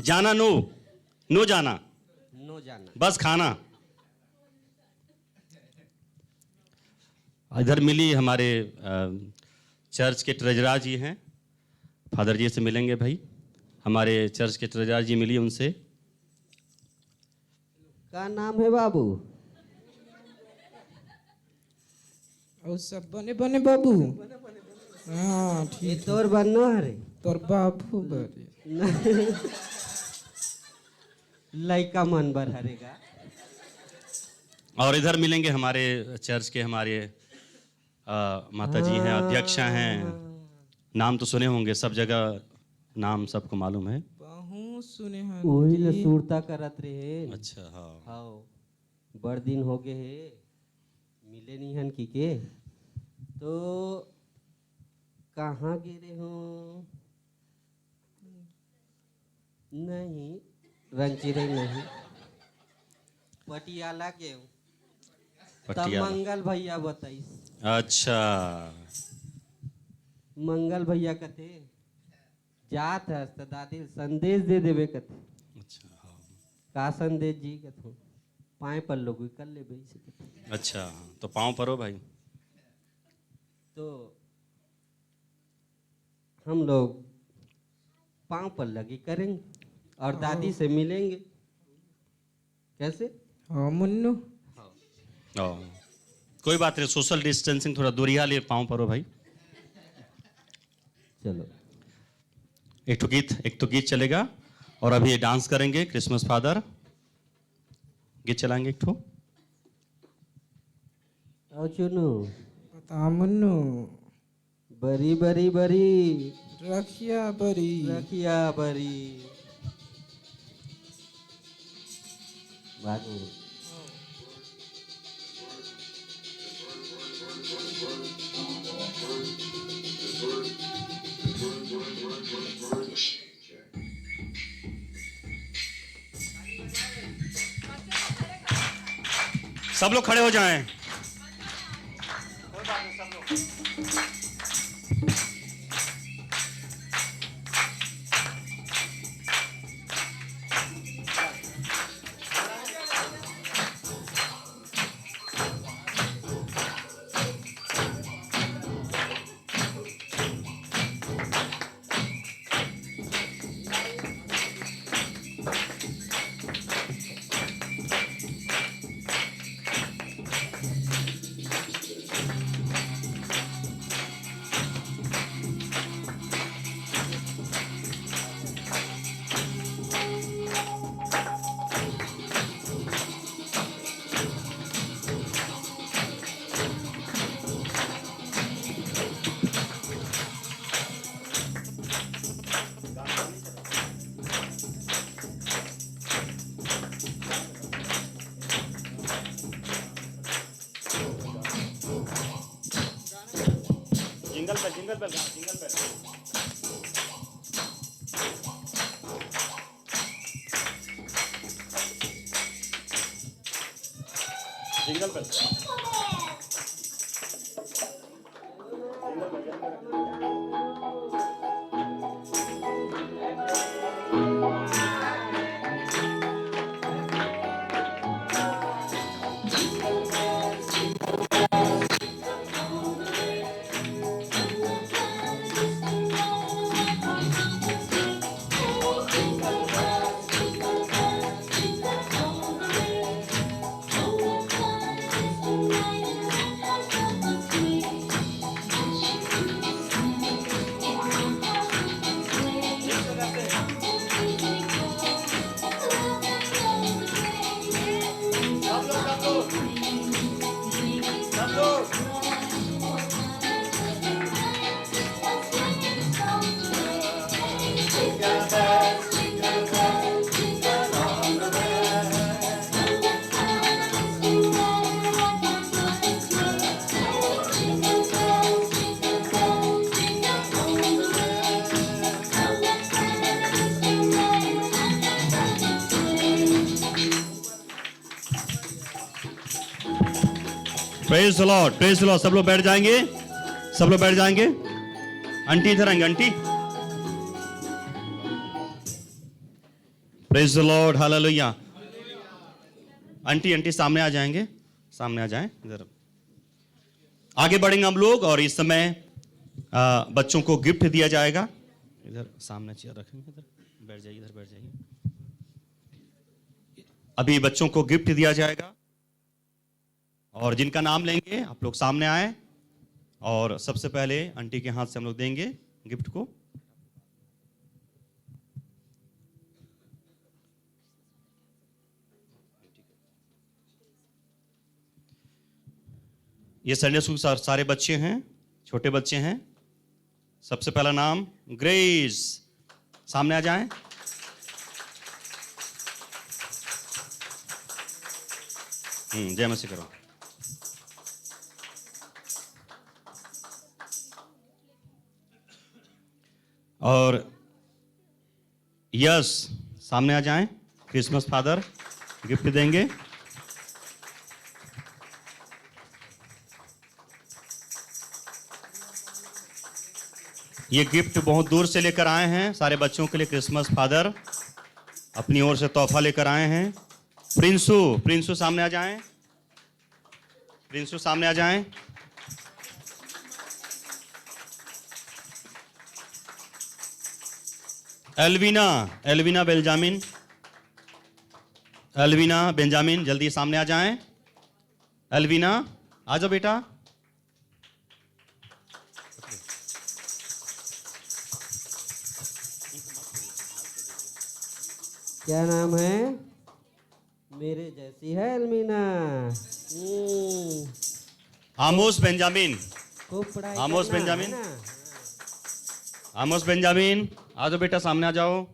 जाना नो, नो जाना, नो जाना। बस खाना। इधर मिली हमारे चर्च के ट्रेजरर जी हैं, फादर जी से मिलेंगे भाई। हमारे चर्च के ट्रेजरर जी मिली उनसे। का नाम है बाबू? और सब बने बने बाबू। हाँ ये ठीक तोर बनो हरे। तोर बाबू बरे लइका मन बर हरेगा। और इधर मिलेंगे हमारे चर्च के हमारे माता जी हैं, अध्यक्षा हैं। नाम तो सुने होंगे, सब जगह नाम सबको मालूम है। बहुत सुने हैं वही ले सूरता करत रहे। अच्छा हाँ हाँ बड़ दिन हो गए है मिले नहीं हन की के। तो कहाँ गिरे हो? नहीं रंचिरे नहीं, पटियाला के हूँ। तब पटियाला। मंगल भैया बताइस। अच्छा, मंगल भैया कथे जात है तो दादी संदेश दे देवे कथे। अच्छा हाँ। का संदेश जी कथो पाए पर लोग कर ले भाई से कथे। अच्छा, तो पाँव परो भाई। तो हम लोग पाँव पर लगी करेंगे और दादी से मिलेंगे। कैसे? हाँ मुन्नू। कोई बात नहीं, सोशल डिस्टेंसिंग, थोड़ा दूरिया ले, पाँव परो भाई। चलो एक तो गीत चलेगा और अभी ये डांस करेंगे। क्रिसमस फादर गीत चलाएंगे एक ठो। और चुनू बता मुन्नू। बरी बरी बरी रखिया बरी रखिया बरी बात में। सब लोग खड़े हो जाएं। Jingle bell jingle bell. Jingle bell. Praise the lord, praise the lord. सब लोग बैठ जाएंगे, सब लोग बैठ जाएंगे। आंटी इधर आएंगे, aunty. Praise the lord, hallelujah. Aunty aunty सामने आ जाएंगे, सामने आ जाएं इधर। आगे बढ़ेंगे हम लोग और इस समय बच्चों को गिफ्ट दिया जाएगा। इधर सामने चेयर रखेंगे, इधर बैठ जाइए, इधर बैठ जाइए। अभी बच्चों को गिफ्ट दिया जाएगा और जिनका नाम लेंगे आप लोग सामने आए और सबसे पहले आंटी के हाथ से हम लोग देंगे गिफ्ट को। ये संडे स्कूल सारे बच्चे हैं, छोटे बच्चे हैं। सबसे पहला नाम ग्रेस, सामने आ जाएं। जय मसीह करो। और यस, सामने आ जाएं। क्रिसमस फादर गिफ्ट देंगे। ये गिफ्ट बहुत दूर से लेकर आए हैं सारे बच्चों के लिए। क्रिसमस फादर अपनी ओर से तोहफा लेकर आए हैं। प्रिंसू, प्रिंसू सामने आ जाएं। प्रिंसू सामने आ जाएं। एल्विना, एल्विना बेंजामिन, एल्विना बेंजामिन जल्दी सामने आ जाएं। एल्विना आ जाओ बेटा। क्या नाम है? मेरे जैसी है एल्मीना। आमोस बेंजामिन, खूब पढ़ाई आमोस करना, बेंजामिन, है ना? आमोस बेंजामिन आ जाओ बेटा, सामने आ जाओ।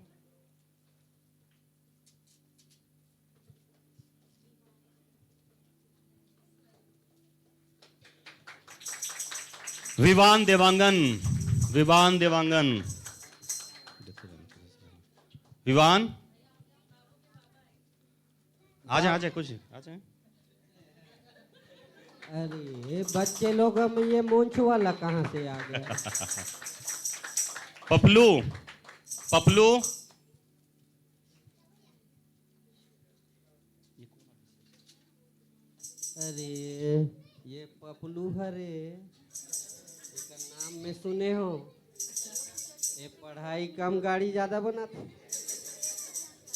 विवान देवांगन, विवान देवांगन, विवान आ जाए कुछ आ जाए। अरे बच्चे लोग में ये मूंछ वाला कहाँ से आ गया? पपलू, पपलू अरे ये पपलू हरे, इसका नाम में सुने हो। ये पढ़ाई कम गाड़ी ज्यादा बनाते,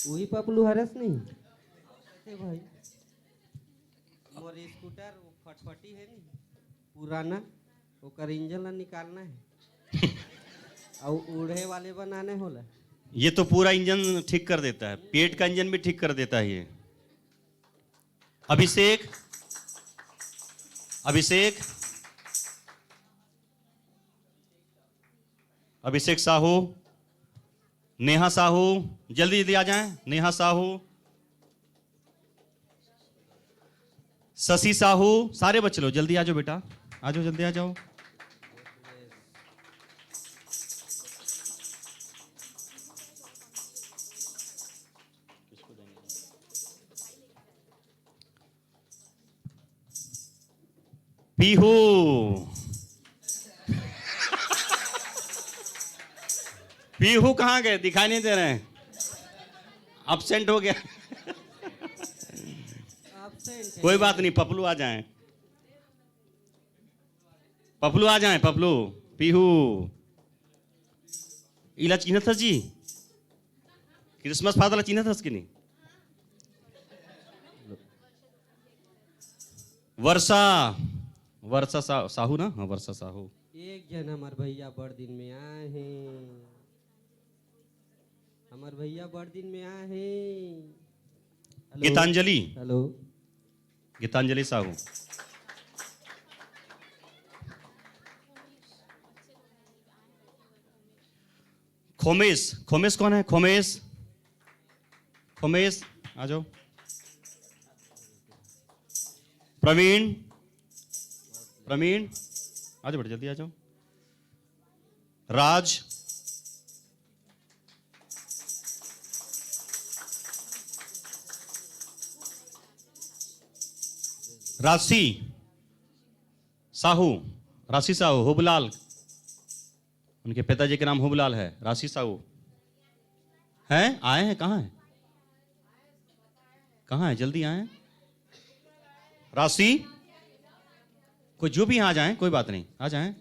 वही पपलू हरस नहीं भाई। मोर स्कूटर वो फटफटी है नहीं पुराना, ओकर इंजन ला निकालना है और उड़े वाले बनाने होला। ये तो पूरा इंजन ठीक कर देता है, पेट का इंजन भी ठीक कर देता है ये। अभिषेक, अभिषेक, अभिषेक साहू, नेहा साहू जल्दी जल्दी आ जाएं। नेहा साहू, शशि साहू, सारे बच्चे लोग जल्दी आ जाओ बेटा, आ जाओ जल्दी आ जाओ। पीहू, पीहू कहाँ गए? दिखाई नहीं दे रहे हैं, एब्सेंट हो गया। कोई बात नहीं, पपलू आ जाएं, पपलू आ जाएं, पपलू। पीहू इला चिन्ह था जी, क्रिसमस फादर चिन्ह था कि नहीं? वर्षा, वर्षा साहू ना? हाँ वर्षा साहू। एक जन हमार भैया बड़ दिन में आए हैं, हमार भैया बड़ दिन में आए हैं। गीतांजलि, हेलो, गीतांजलि साहू। खोमेश, खोमेश कौन है? खोमेश, खोमेश आ जाओ। प्रवीण, प्रवीण आ जाओ बेटा जल्दी आ जाओ। राज, राशि, साहू, राशि साहू, हुबलाल, उनके पिताजी के नाम हुबलाल है। राशि साहू हैं, आए हैं, कहाँ हैं? कहाँ है? जल्दी आए। राशि, कोई जो भी यहाँ आ जाए, कोई बात नहीं, आ जाए।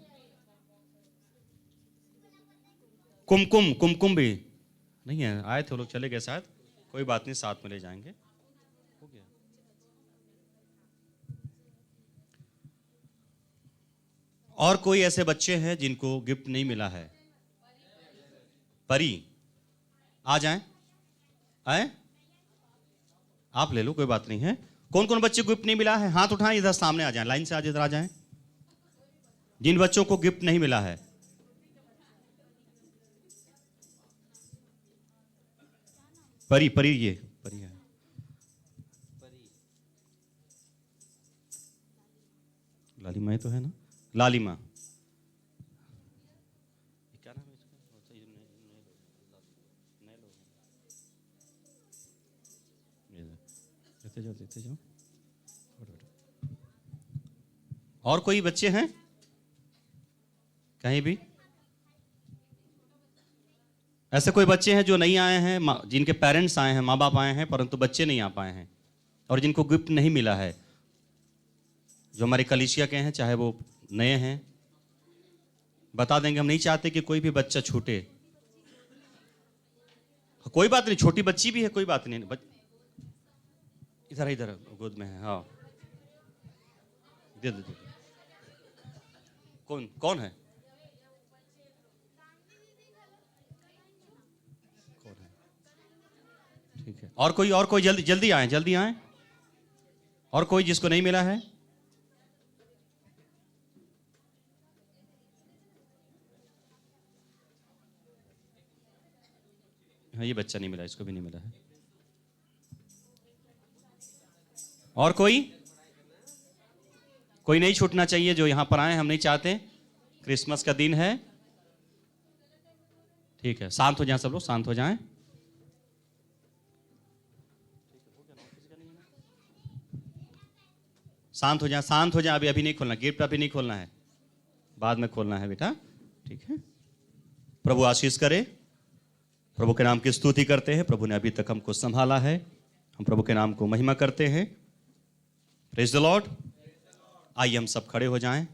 कुमकुम, कुमकुम भी नहीं है, आए थे लोग, चले गए शायद, कोई बात नहीं, साथ में ले जाएंगे। हो गया। और कोई ऐसे बच्चे हैं जिनको गिफ्ट नहीं मिला है? परी, आ जाएं, आए, आप ले लो, कोई बात नहीं है। कौन कौन बच्चे को गिफ्ट नहीं मिला है? हाथ उठाएं, इधर सामने आ जाएं, लाइन से आज इधर आ जाएं। जिन बच्चों को गिफ्ट नहीं मिला है, परी, परी, ये परी है। लालिमा ही तो है ना? लालिमा, क्या नाम है इसका? देते जाओ। और कोई बच्चे हैं कहीं भी? ऐसे कोई बच्चे हैं जो नहीं आए हैं, जिनके पेरेंट्स आए हैं, माँ बाप आए हैं, परंतु बच्चे नहीं आ पाए हैं, और जिनको गिफ्ट नहीं मिला है, जो हमारे कलीसिया के हैं, चाहे वो नए हैं, बता देंगे। हम नहीं चाहते कि कोई भी बच्चा छूटे। कोई बात नहीं, छोटी बच्ची भी है, कोई बात नहीं, इधर इधर गोद में है। हाँ, दे दे। कौन कौन है? कौन है? ठीक है। और कोई जल्दी जल्दी आए, जल्दी आए। और कोई जिसको नहीं मिला है? हाँ, ये बच्चा नहीं मिला, इसको भी नहीं मिला है। और कोई नहीं छूटना चाहिए जो यहां पर आए। हम नहीं चाहते, क्रिसमस का दिन है। ठीक है, शांत हो जाएं सब लोग, शांत हो जाएं। शांत हो जाएं, शांत हो जाएं। अभी नहीं खोलना गिफ्ट, अभी नहीं खोलना है, बाद में खोलना है बेटा। ठीक है, प्रभु आशीष करे। प्रभु के नाम की स्तुति करते हैं। प्रभु ने अभी तक हमको संभाला है, हम प्रभु के नाम को महिमा करते हैं। Praise the Lord. आइए हम सब खड़े हो जाएं।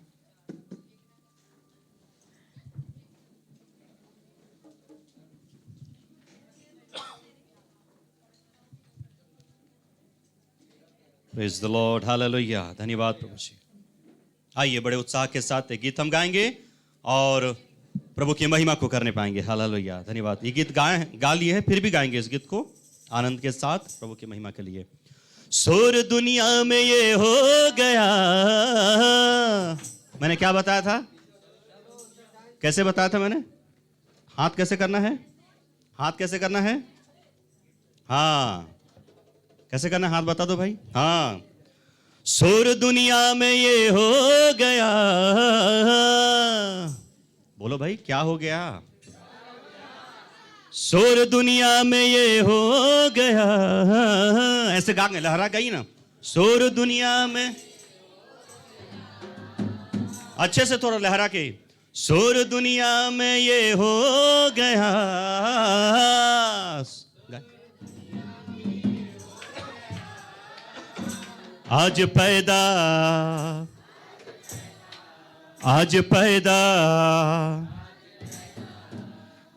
प्रेज द लॉर्ड, हालेलुया, धन्यवाद प्रभु जी। आइए बड़े उत्साह के साथ एक गीत हम गाएंगे और प्रभु की महिमा को करने पाएंगे। हालेलुया, धन्यवाद। ये गीत गा लिए है, फिर भी गाएंगे इस गीत को आनंद के साथ प्रभु की महिमा के लिए। सुर दुनिया में ये हो गया। मैंने क्या बताया था? कैसे बताया था मैंने? हाथ कैसे करना है? हाथ कैसे करना है? हाँ, कैसे करना है? हाथ बता दो भाई। हाँ, सुर दुनिया में ये हो गया। बोलो भाई, क्या हो गया? सुर दुनिया में ये हो गया। ऐसे गा, लहरा गई ना। सुर दुनिया में, अच्छे से थोड़ा लहरा के। सुर दुनिया में ये हो गया। आज पैदा, आज पैदा,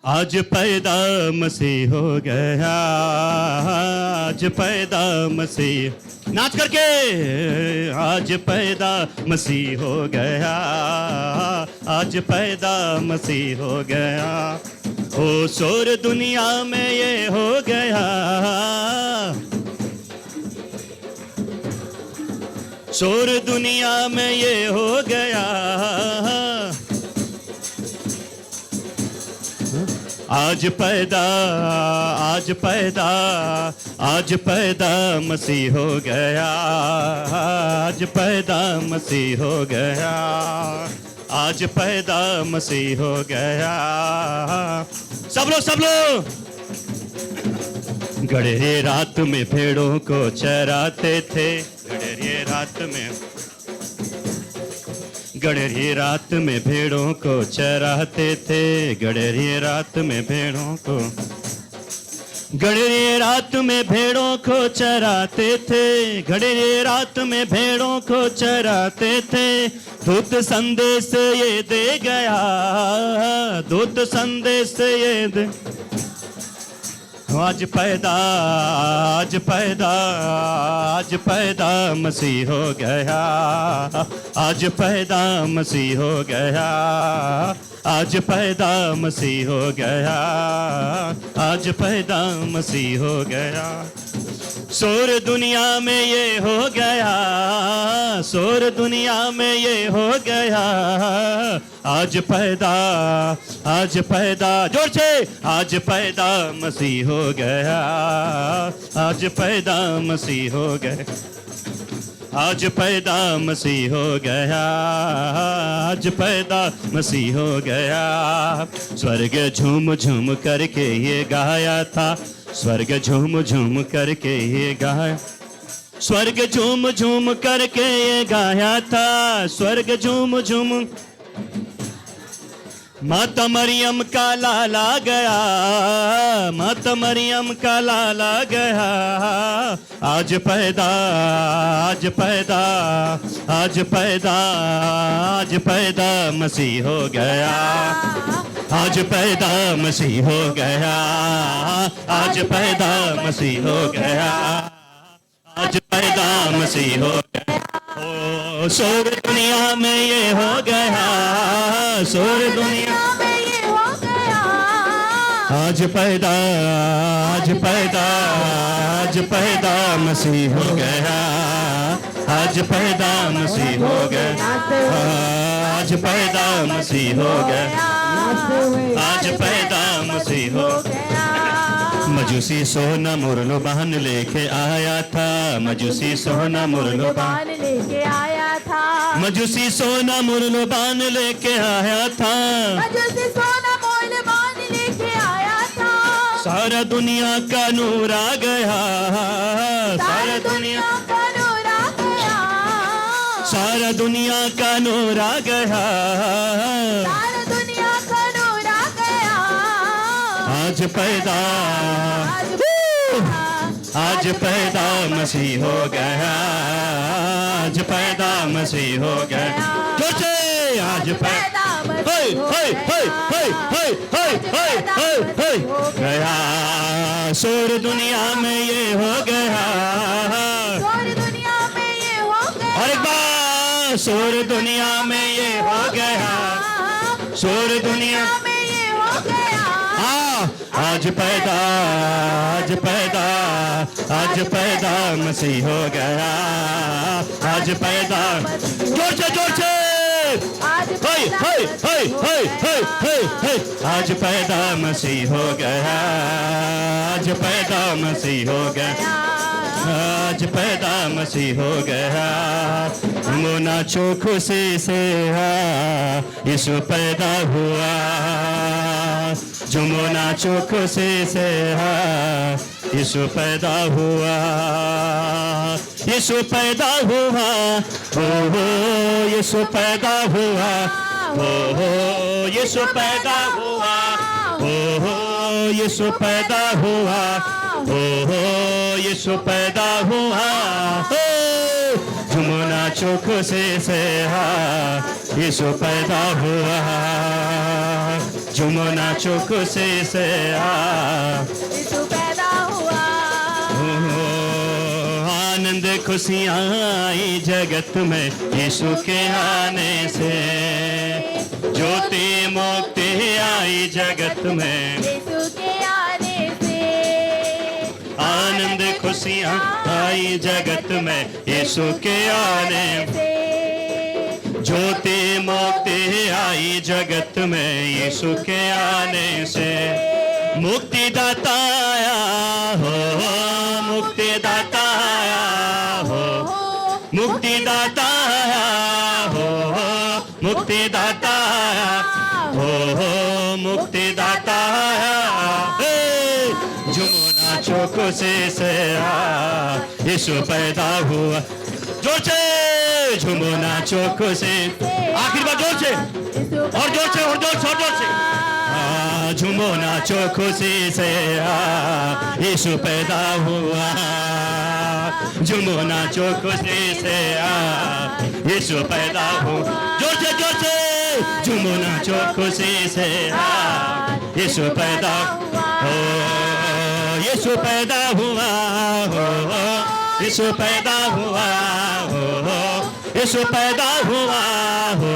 आज पैदा मसीह हो गया। आज पैदा मसीह, नाच करके। आज पैदा मसीह हो गया। आज पैदा मसीह हो गया। ओ शोर दुनिया में ये हो गया। शोर दुनिया में ये हो गया। आज पैदा, आज पैदा, आज पैदा मसीह हो गया। आज पैदा मसीह हो गया। आज पैदा मसीह हो गया। सब लोग गड़ेरे रात में भेड़ों को चराते थे। गड़ेरे रात में, गडरी रात में भेड़ों को चराते थे, गडरी रात में भेड़ों को, गडरी रात में भेड़ों को चराते थे, गडरी रात में भेड़ों को चराते थे। दूत संदेश ये दे गया, दूत संदेश ये दे, आज पैदा, आज पैदा, आज पैदा मसीह हो गया, आज पैदा मसीह हो गया, आज पैदा मसीह हो गया, आज पैदा मसीह हो गया। शोर दुनिया में ये हो गया, शोर दुनिया में ये हो गया, आज पैदा, आज पैदा, जोर से, आज पैदा मसीह हो गया, आज पैदा मसीह हो गया, आज पैदा मसीह हो गया, आज पैदा मसीह हो गया। स्वर्ग झूम झूम करके ये गाया था, स्वर्ग झूम झूम करके ये गाया, स्वर्ग झूम झूम करके ये गाया था, स्वर्ग झूम झूम। माता मरियम का लाला गया, माता मरियम का लाला गया, आज पैदा, आज पैदा, आज पैदा, आज पैदा मसीह हो गया, आज पैदा मसीह हो गया, आज पैदा मसीह हो गया, आज पैदा मसीह हो गया। ओ शोर दुनिया में ये हो गया, शोर दुनिया में ये हो गया, आज पैदा, आज पैदा, आज पैदा मसीह हो गया, आज पैदा मसीह हो गया, आज पैदा मसीह हो गया, आज पैदा मसीह हो गया। मजूसी सोना मुरलो बहन लेके आया था, मजूसी सोना मुरलो बहन लेके आया था, मजूसी सोना मुरलो बहन लेके आया था, मजूसी सोना मुरलो बहन लेके आया था। सारा दुनिया का नूर आ गया, सारा दुनिया का नूर आ गया, सारा दुनिया का नूर आ गया, सारा दुनिया का नूर आ गया, आज पैदा, आज पैदा मसीह हो गया, आज पैदा मसीह हो गया, जोर से आज पैदा गया। शोर दुनिया में ये हो गया, शोर दुनिया में ये हो गया, और एक बार शोर दुनिया में ये हो गया, शोर दुनिया में ये हो गया, आज पैदा, आज पैदा, आज पैदा मसीह हो गया, आज पैदा, जोर से, जोर से, आज पैदा मसीह हो गया, आज पैदा मसीह हो गया, आज पैदा मसीह हो गया। मोना चो खुशी से यीशु पैदा हुआ, झूमो नाचो खुशी से यीशु पैदा हुआ, यीशु पैदा हुआ, हो यीशु पैदा हुआ, हो यीशु पैदा हुआ, हो यीशु पैदा हुआ, हो यीशु पैदा हुआ, झूमो नाचो खुशी से यीशु पैदा हुआ, झूमो नाचो खुशी से यीशु पैदा हुआ। आनंद खुशियाँ आई जगत में यीशु के आने से, ज्योति मुक्ति आई जगत में यीशु के आने से, आनंद खुशियाँ आई जगत में यीशु के आने से, ज्योति मुक्ति आई जगत में यीशु के आने से, मुक्तिदाता आया हो, मुक्तिदाता आया हो, मुक्तिदाता आया हो, मुक्तिदाता आया हो, मुक्तिदाता आया, झूमो नाचो खुशी से यीशु पैदा हुआ, जोर से झूमो नाचो खुशी। आखिरी बार जोर से, और जोर से, और जोर से, और जोर से। झूमो नाचो खुशी से, यीशु पैदा हुआ। झूमो नाचो खुशी से, यीशु पैदा हुआ। जोर से, जोर से झूमो नाचो खुशी से, यीशु पैदा हो, यीशु पैदा हुआ हो, यीशु पैदा हुआ हो, यीशु पैदा हुआ हो,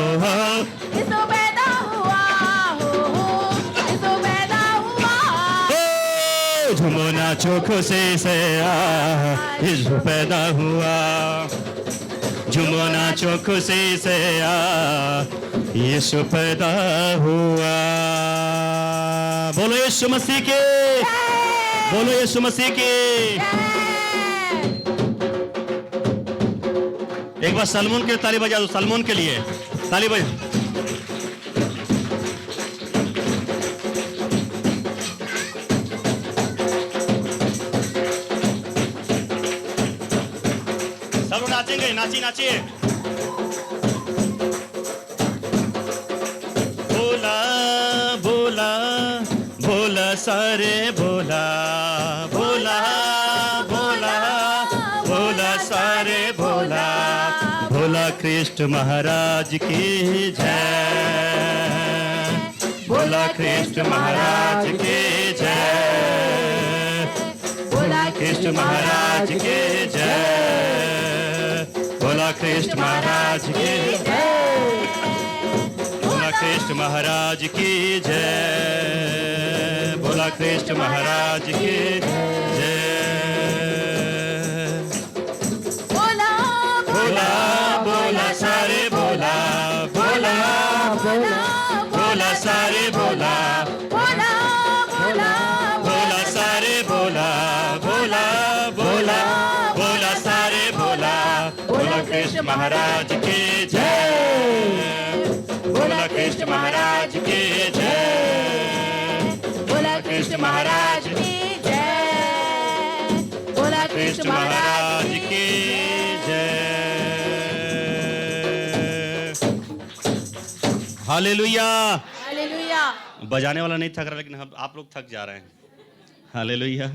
यीशु पैदा हुआ हो, यीशु पैदा हुआ। झूमो नाचो खुशी से, यीशु पैदा हुआ। झूमो नाचो खुशी से, यीशु पैदा हुआ। बोलो यीशु मसीह के, बोलो यीशु मसीह के। एक बार सलमोन के ताली बजा दो, सलमोन के लिए ताली बजा। सब लोग नाचेंगे, नाचिए नाचिए। बोला बोला बोला सारे बोला, बोला बोला बोला सारे बोला, बोला कृष्ण महाराज की जय, बोला कृष्ण महाराज की जय, बोला कृष्ण महाराज की जय, बोला कृष्ण महाराज की जय, बोला कृष्ण महाराज की जय, बोला कृष्ण महाराज की जय। बोला बोला बोला सारे बोला, बोला बोला बोला सारे बोला, बोला बोला बोला सारे बोला, बोला बोला बोला सारे बोला, बोला कृष्ण महाराज की जय, बोला कृष्ण महाराज की जय, बोला कृष्ण महाराज की जय, बोला कृष्ण महाराज की जय। हालेलुया। हालेलुया। बजाने वाला नहीं थक रहा, लेकिन आप लोग थक जा रहे हैं। हालेलुया।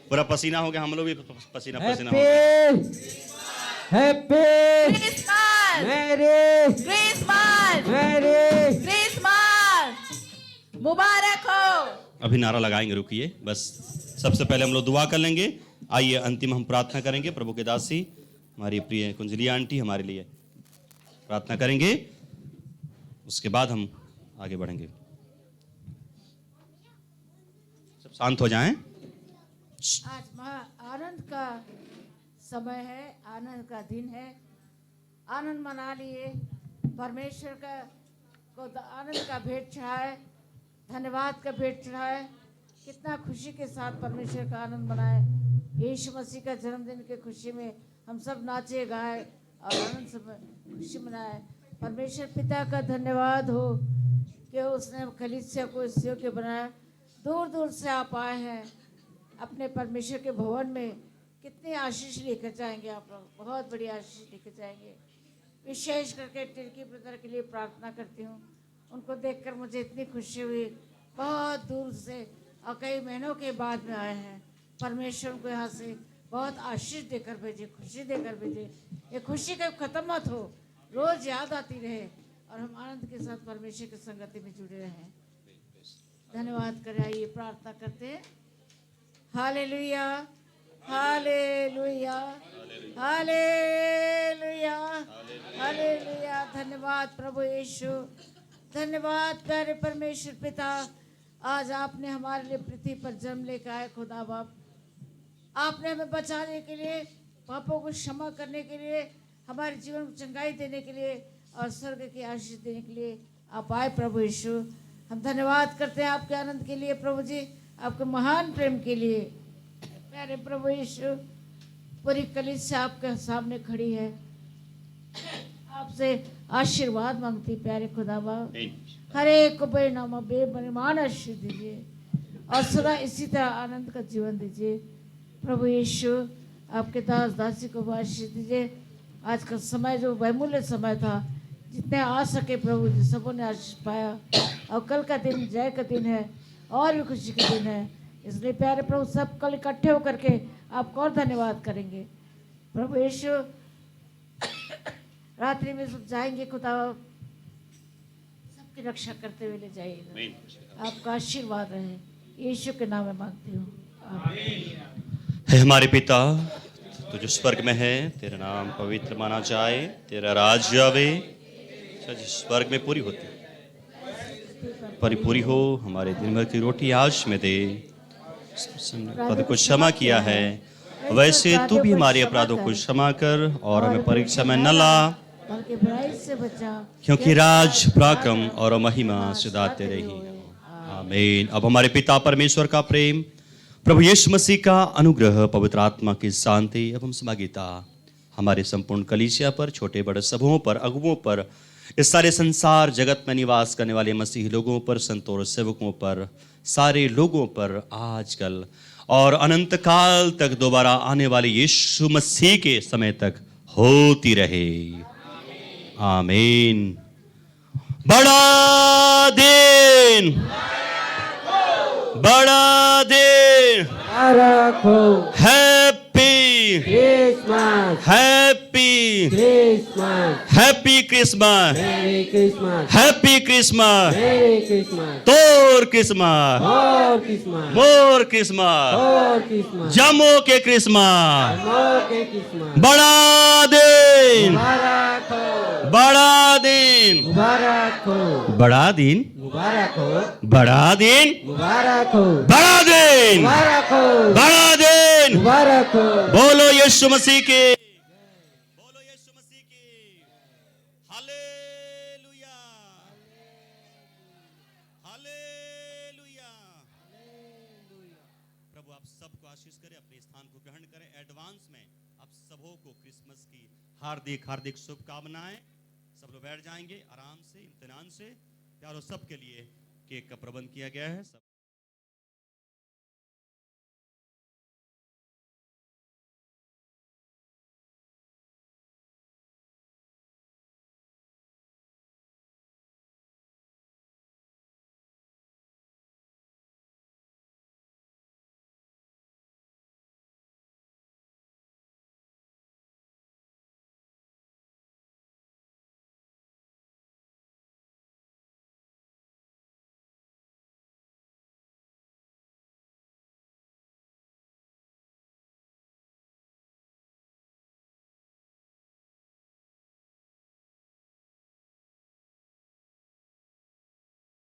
पूरा पसीना हो गया, हम लोग भी पसीना पसीना हो गया। Happy Christmas, merry Christmas, merry Christmas मुबारक हो। अभी नारा लगाएंगे, रुकिए बस। सबसे पहले हम लोग दुआ कर लेंगे। आइए अंतिम हम प्रार्थना करेंगे। प्रभु के दासी हमारी प्रिय कुंजली आंटी हमारे लिए प्रार्थना करेंगे, उसके बाद हम आगे बढ़ेंगे। सब शांत हो जाएं। आज आनंद का समय है, आनंद का दिन है। आनंद मना लिए, परमेश्वर का को आनंद का भेंट चढ़ाए, धन्यवाद का भेंट चढ़ाए। कितना खुशी के साथ परमेश्वर का आनंद मनाए। यीशु मसीह का जन्मदिन के खुशी में हम सब नाचे गाए और आनंद से खुशी मनाए। परमेश्वर पिता का धन्यवाद हो कि उसने कलीसिया को इस योग्य बनाया। दूर दूर से आप आए हैं अपने परमेश्वर के भवन में। कितनी आशीष लेकर जाएंगे आप लोग, बहुत बड़ी आशीष लेकर जाएंगे। विशेष करके टिर्की ब्रदर के लिए प्रार्थना करती हूँ। उनको देखकर मुझे इतनी खुशी हुई। बहुत दूर से और कई महीनों के बाद में आए हैं। परमेश्वर को यहाँ से बहुत आशीष देकर भेजे, खुशी देकर भेजे। ये खुशी कभी खत्म मत हो, रोज याद आती रहे और हम आनंद के साथ परमेश्वर की संगति में जुड़े रहें। धन्यवाद करें। आइए प्रार्थना करते हैं। Hallelujah, hallelujah, hallelujah, hallelujah. धन्यवाद प्रभु यीशु, धन्यवाद प्यारे परमेश्वर पिता। आज आपने हमारे लिए पृथ्वी पर जन्म लेकर आए खुदा बाप। आपने हमें बचाने के लिए, पापों को क्षमा करने के लिए, हमारे जीवन को चंगाई देने के लिए और स्वर्ग की आशीष देने के लिए आप आए प्रभु यीशु। हम धन्यवाद करते हैं आपके आनंद के लिए प्रभु जी, आपके महान प्रेम के लिए। प्यारे प्रभु यीशु, पूरी कलीसिया आपके सामने खड़ी है, आपसे आशीर्वाद मांगती प्यारे खुदा बाप। हर एक को बेनामा बेबनिमान आशीष दीजिए और सदा इसी तरह आनंद का जीवन दीजिए प्रभु यीशु। आपके दास दासी को आशीष दीजिए। आज का समय जो बहुमूल्य समय था, जितने आ सके प्रभु जी सबों ने आशीष पाया। और कल का दिन जय का दिन है और भी खुशी का दिन है, इसलिए प्यारे प्रभु सब कल इकट्ठे होकर के आपको और धन्यवाद करेंगे। प्रभु यीशु रात्रि में सब जाएंगे, खुदा सबकी रक्षा करते हुए ले जाइएगा। आपका आशीर्वाद रहे, यीशु के नाम में मांगती हूँ, आमीन। है हमारे पिता तू जो स्वर्ग में है, तेरा नाम पवित्र माना जाए, तेरा राज्य आवे, जो स्वर्ग में पूरी होती परिपूरी हो। हमारे दिन भर की रोटी आज में दे, अपराध को क्षमा किया है वैसे तू भी हमारे अपराधों को क्षमा कर, और हमें परीक्षा में न ला, बल्कि बुराई से बचा, क्योंकि राज पराक्रम और महिमा सदा तेरे ही। आमीन। अब हमारे पिता परमेश्वर का प्रेम, प्रभु यीशु मसीह का अनुग्रह, पवित्र आत्मा की शांति एवं समागिता हमारे संपूर्ण कलीसिया पर, छोटे बड़े सबों पर, अगुओं पर, इस सारे संसार जगत में निवास करने वाले मसीही लोगों पर, संतों और सेवकों पर, सारे लोगों पर आजकल और अनंत काल तक दोबारा आने वाले यीशु मसीह के समय तक होती रहे। आमीन। बड़ा दिन, बड़ा दिन, happy Christmas, happy Christmas, happy Christmas, मेरी क्रिसमस, हैप्पी क्रिसमस, मेरी क्रिसमस, तोर क्रिसमस, और क्रिसमस, मोर क्रिसमस, और क्रिसमस, जमो के क्रिसमस, के क्रिसमस, बड़ा दिन, मुबारक हो, बड़ा दिन, मुबारक हो, बड़ा दिन, मुबारक हो, बड़ा दिन, मुबारक हो, बड़ा दिन, मुबारक हो, बड़ा दिन, मुबारक हो। बोलो यीशु मसीह के, बोलो यीशु मसीह की हालेलुया, हालेलुया। प्रभु आप सबको आशीष करें, अपने स्थान को ग्रहण करें। एडवांस में आप सबों को क्रिसमस की हार्दिक हार्दिक शुभकामनाएं। सब लोग बैठ जाएंगे आराम से, इत्मीनान से। प्यारो सबके लिए केक का प्रबंध किया गया है।